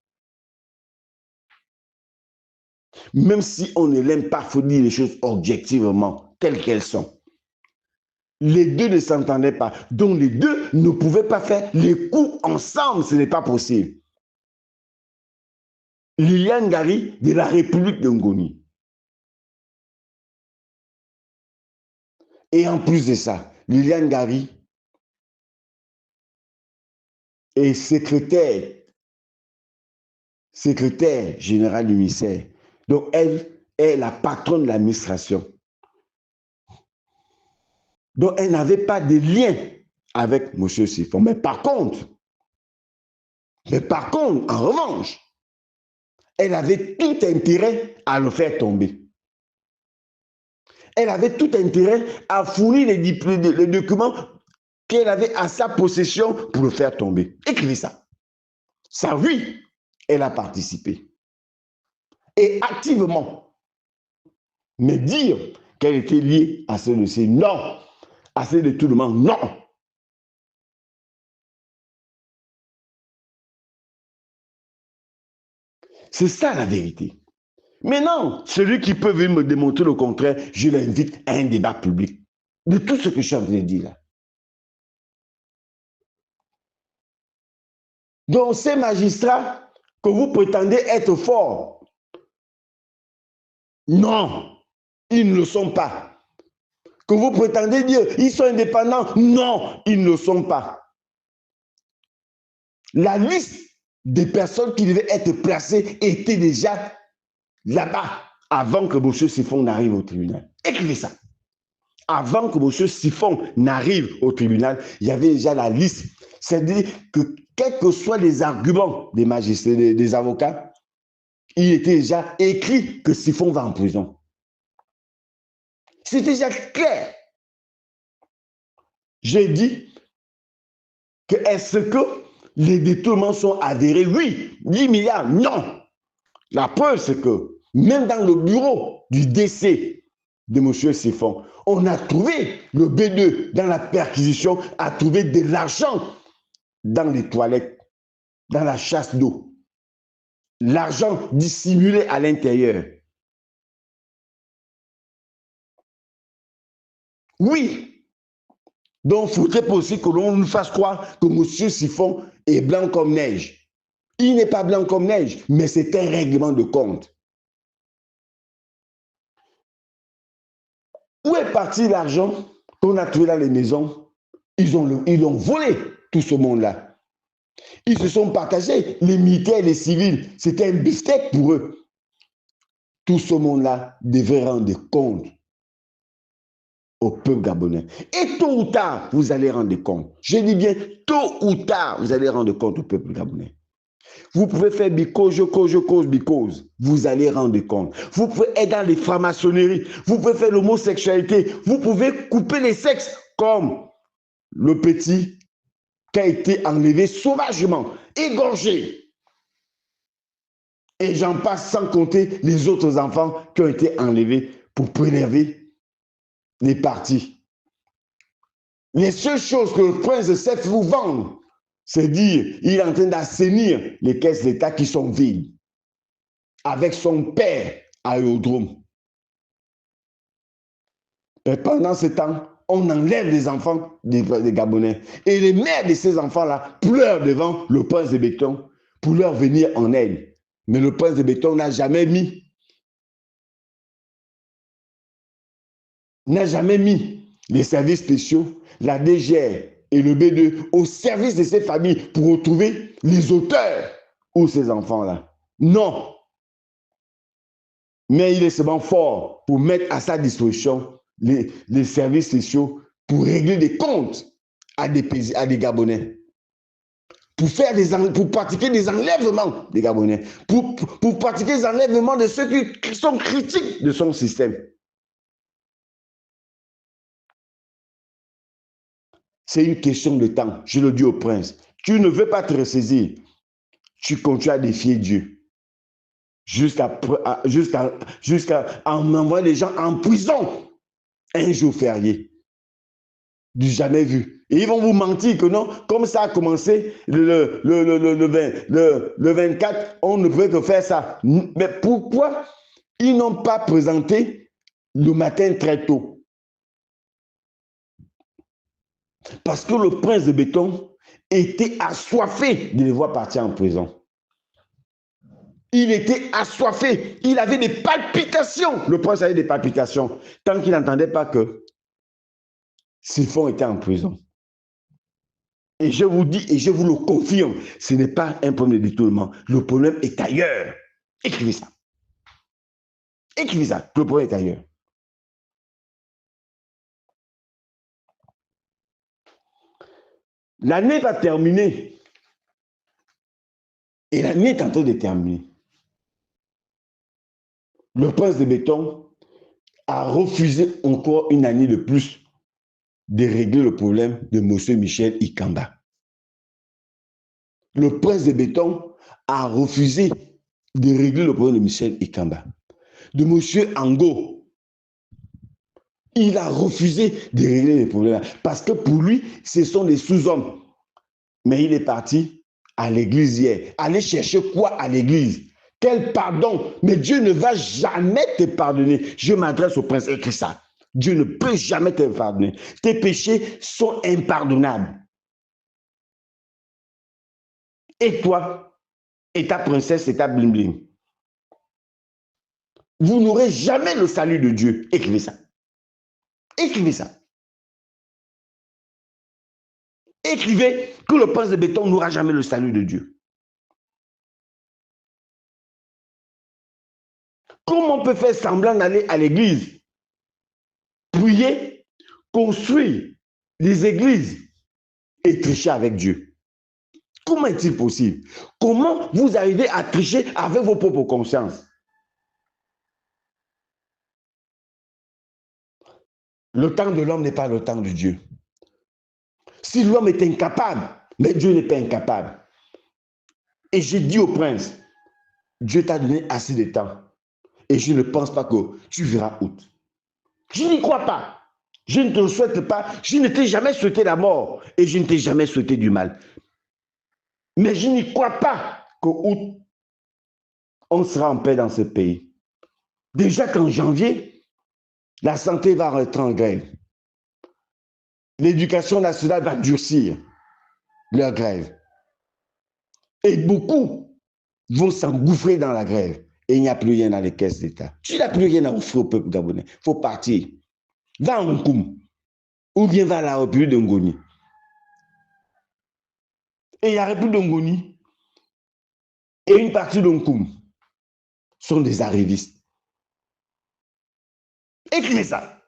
Même si on ne l'aime pas, il faut dire les choses objectivement, telles qu'elles sont. Les deux ne s'entendaient pas. Donc les deux ne pouvaient pas faire les coups ensemble. Ce n'est pas possible. Liliane Ngari de la République de Ngoni. Et en plus de ça, Liliane Ngari est secrétaire générale du ministère. Donc elle est la patronne de l'administration. Donc elle n'avait pas de lien avec M. Siphon. Mais par contre, en revanche, elle avait tout intérêt à le faire tomber. Elle avait tout intérêt à fournir les documents qu'elle avait à sa possession pour le faire tomber. Écrivez ça. Ça, oui, elle a participé. Et activement. Mais dire qu'elle était liée à ce dossier, non. À ce détournement, non. C'est ça la vérité. Maintenant, celui qui peut venir me démontrer le contraire, je l'invite à un débat public de tout ce que je suis en train de dire là. Donc, ces magistrats que vous prétendez être forts, non, ils ne le sont pas. Que vous prétendez dire, ils sont indépendants, non, ils ne le sont pas. La liste des personnes qui devaient être placées était déjà là-bas, avant que M. Siphon n'arrive au tribunal. Écrivez ça. Avant que M. Siphon n'arrive au tribunal, il y avait déjà la liste. C'est-à-dire que quels que soient les arguments des magistrats, des avocats, il était déjà écrit que Siphon va en prison. C'est déjà clair. J'ai dit que est-ce que les détournements sont avérés? Oui. 10 milliards, non. La preuve, c'est que même dans le bureau du décès de M. Siphon, on a trouvé le B2 dans la perquisition, a trouvé de l'argent dans les toilettes, dans la chasse d'eau. L'argent dissimulé à l'intérieur. Oui. Donc, il faudrait aussi que l'on nous fasse croire que M. Siphon est blanc comme neige. Il n'est pas blanc comme neige, mais c'est un règlement de compte. Où est parti l'argent qu'on a trouvé dans les maisons? Ils ont volé, tout ce monde-là. Ils se sont partagés, les militaires et les civils. C'était un beefsteak pour eux. Tout ce monde-là devait rendre compte au peuple gabonais. Et tôt ou tard, vous allez rendre compte. Je dis bien, tôt ou tard, vous allez rendre compte au peuple gabonais. Vous pouvez faire because. Vous allez rendre compte. Vous pouvez être dans les francs-maçonneries. Vous pouvez faire l'homosexualité. Vous pouvez couper les sexes comme le petit qui a été enlevé sauvagement, égorgé. Et j'en passe sans compter les autres enfants qui ont été enlevés pour prélever les parties. Les seules choses que le prince de Seth vous vend, c'est dire il est en train d'assainir les caisses d'État qui sont vides avec son père à Aérodrome. Et pendant ce temps, on enlève les enfants des Gabonais. Et les mères de ces enfants-là pleurent devant le prince de Béton pour leur venir en aide. Mais le prince de béton n'a jamais mis les services spéciaux, la DGR et le B2 au service de ces familles pour retrouver les auteurs ou ces enfants-là. Non. Mais il est seulement fort pour mettre à sa disposition les services spéciaux pour régler des comptes à des Gabonais. Pour pratiquer des enlèvements des Gabonais. Pour pratiquer des enlèvements de ceux qui sont critiques de son système. C'est une question de temps. Je le dis au prince. Tu ne veux pas te ressaisir. Tu continues à défier Dieu. Jusqu'à en envoyant les gens en prison un jour férié. Du jamais vu. Et ils vont vous mentir que non, comme ça a commencé le 24, on ne peut que faire ça. Mais pourquoi ils n'ont pas présenté le matin très tôt? Parce que le prince de béton était assoiffé de les voir partir en prison. Il était assoiffé. Il avait des palpitations. Le prince avait des palpitations. Tant qu'il n'entendait pas que Siphon était en prison. Et je vous dis, et je vous le confirme, ce n'est pas un problème de détournement. Le problème est ailleurs. Écrivez ça. Écrivez ça. Le problème est ailleurs. L'année va terminer. Et l'année est en train de terminer. Le prince de béton a refusé encore une année de plus de régler le problème de M. Michel Ikamba. Le prince de béton a refusé de régler le problème de Michel Ikamba. De M. Ango, il a refusé de régler les problèmes parce que pour lui, ce sont des sous-hommes. Mais il est parti à l'église hier. Aller chercher quoi à l'église? Quel pardon? Mais Dieu ne va jamais te pardonner. Je m'adresse au prince, écris ça. Dieu ne peut jamais te pardonner. Tes péchés sont impardonnables. Et toi, et ta princesse, et ta bling-bling, vous n'aurez jamais le salut de Dieu. Écrivez ça. Écrivez ça. Écrivez que le prince de béton n'aura jamais le salut de Dieu. Comment on peut faire semblant d'aller à l'église, prier, construire des églises et tricher avec Dieu? Comment est-il possible? Comment vous arrivez à tricher avec vos propres consciences? Le temps de l'homme n'est pas le temps de Dieu. Si l'homme est incapable, mais Dieu n'est pas incapable. Et j'ai dit au prince, Dieu t'a donné assez de temps. Et je ne pense pas que tu verras août. Je n'y crois pas. Je ne te le souhaite pas. Je ne t'ai jamais souhaité la mort. Et je ne t'ai jamais souhaité du mal. Mais je n'y crois pas qu'au août, on sera en paix dans ce pays. Déjà qu'en janvier, la santé va rentrer en grève. L'éducation nationale va durcir leur grève. Et beaucoup vont s'engouffrer dans la grève. Et il n'y a plus rien dans les caisses d'État. Tu n'as plus rien à offrir au peuple gabonais. Il faut partir. Va en Nkoum. Ou bien va à la République de Ngoni. Et la République de Ngoni et une partie de Nkoum sont des arrivistes. Écrivez ça.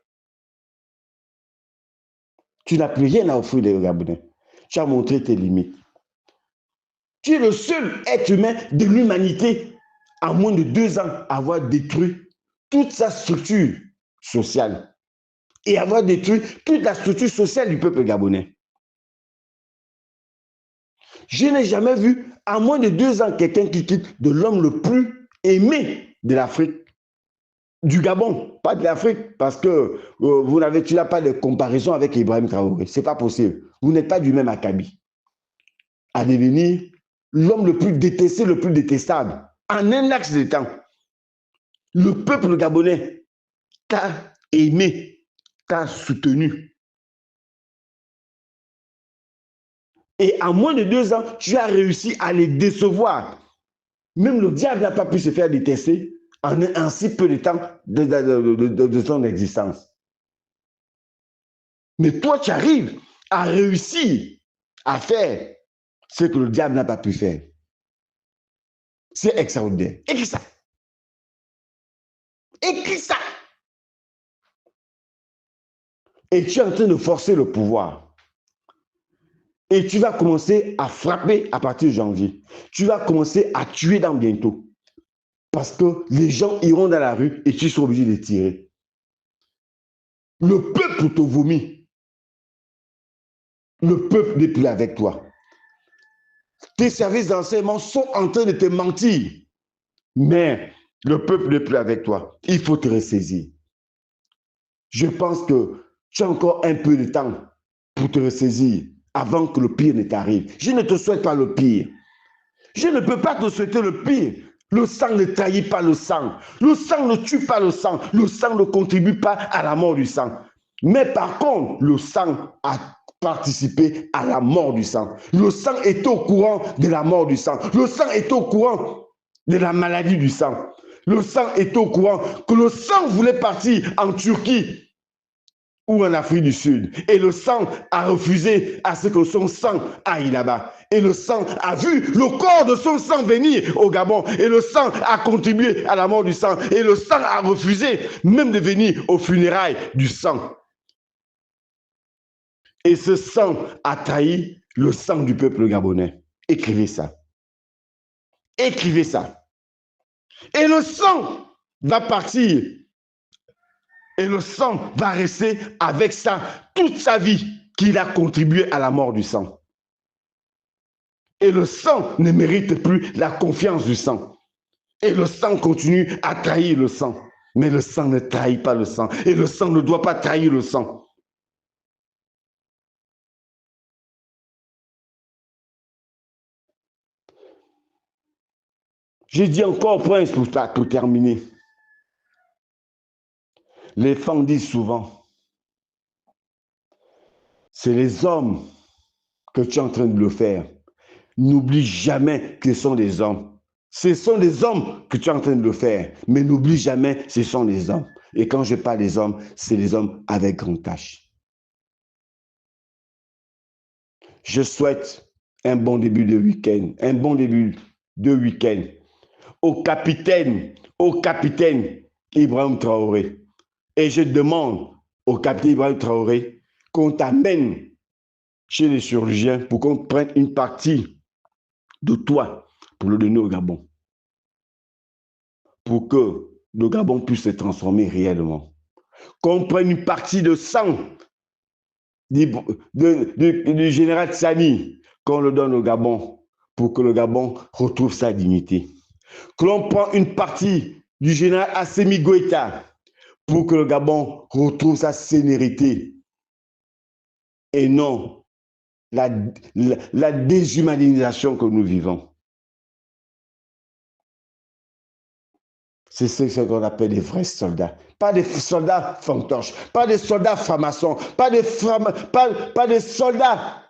Tu n'as plus rien à offrir aux Gabonais. Tu as montré tes limites. Tu es le seul être humain de l'humanité en moins de 2 ans à avoir détruit toute sa structure sociale et avoir détruit toute la structure sociale du peuple gabonais. Je n'ai jamais vu en moins de 2 ans quelqu'un qui quitte de l'homme le plus aimé de l'Afrique, du Gabon, pas de l'Afrique, parce que tu n'as pas de comparaison avec Ibrahim Traoré. Ce n'est pas possible. Vous n'êtes pas du même acabit. À devenir l'homme le plus détesté, le plus détestable. En un axe de temps, le peuple gabonais t'a aimé, t'a soutenu. Et en moins de 2 ans, tu as réussi à les décevoir. Même le diable n'a pas pu se faire détester en si peu de temps de son existence. Mais toi, tu arrives à réussir à faire ce que le diable n'a pas pu faire. C'est extraordinaire. Écris ça. Écris ça. Et tu es en train de forcer le pouvoir. Et tu vas commencer à frapper à partir de janvier. Tu vas commencer à tuer dans bientôt. Parce que les gens iront dans la rue et tu seras obligé de tirer. Le peuple te vomit. Le peuple n'est plus avec toi. Tes services d'enseignement sont en train de te mentir. Mais le peuple n'est plus avec toi. Il faut te ressaisir. Je pense que tu as encore un peu de temps pour te ressaisir avant que le pire ne t'arrive. Je ne te souhaite pas le pire. Je ne peux pas te souhaiter le pire. Le sang ne trahit pas le sang. Le sang ne tue pas le sang. Le sang ne contribue pas à la mort du sang. Mais par contre, le sang a participé à la mort du sang. Le sang est au courant de la mort du sang. Le sang est au courant de la maladie du sang. Le sang est au courant que le sang voulait partir en Turquie ou en Afrique du Sud. Et le sang a refusé à ce que son sang aille là-bas. Et le sang a vu le corps de son sang venir au Gabon. Et le sang a contribué à la mort du sang. Et le sang a refusé même de venir aux funérailles du sang. Et ce sang a trahi le sang du peuple gabonais. Écrivez ça. Écrivez ça. Et le sang va partir. Et le sang va rester avec ça toute sa vie qu'il a contribué à la mort du sang. Et le sang ne mérite plus la confiance du sang. Et le sang continue à trahir le sang. Mais le sang ne trahit pas le sang. Et le sang ne doit pas trahir le sang. J'ai dit encore, Prince, pour terminer. Les femmes disent souvent, c'est les hommes que tu es en train de le faire. N'oublie jamais que ce sont des hommes. Ce sont des hommes que tu es en train de le faire. Mais n'oublie jamais que ce sont des hommes. Et quand je parle des hommes, c'est des hommes avec grand H. Je souhaite un bon début de week-end. Un bon début de week-end au capitaine Ibrahim Traoré. Et je demande au capitaine Ibrahim Traoré qu'on t'amène chez les chirurgiens pour qu'on prenne une partie de toi pour le donner au Gabon. Pour que le Gabon puisse se transformer réellement. Qu'on prenne une partie de sang du général Tsani, qu'on le donne au Gabon pour que le Gabon retrouve sa dignité. Que l'on prend une partie du général Assimi Goïta pour que le Gabon retrouve sa sénérité. Et non la déshumanisation que nous vivons. C'est ce qu'on appelle des vrais soldats. Pas des soldats fantoches, pas des soldats francs-maçons, pas des soldats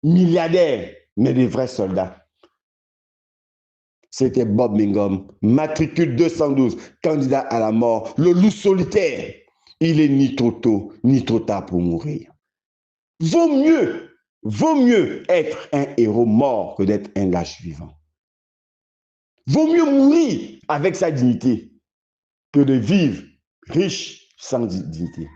milliardaires, mais des vrais soldats. C'était Bob Mingom, matricule 212, candidat à la mort, le loup solitaire. Il est ni trop tôt, ni trop tard pour mourir. Vaut mieux être un héros mort que d'être un lâche vivant. Vaut mieux mourir avec sa dignité que de vivre riche sans dignité.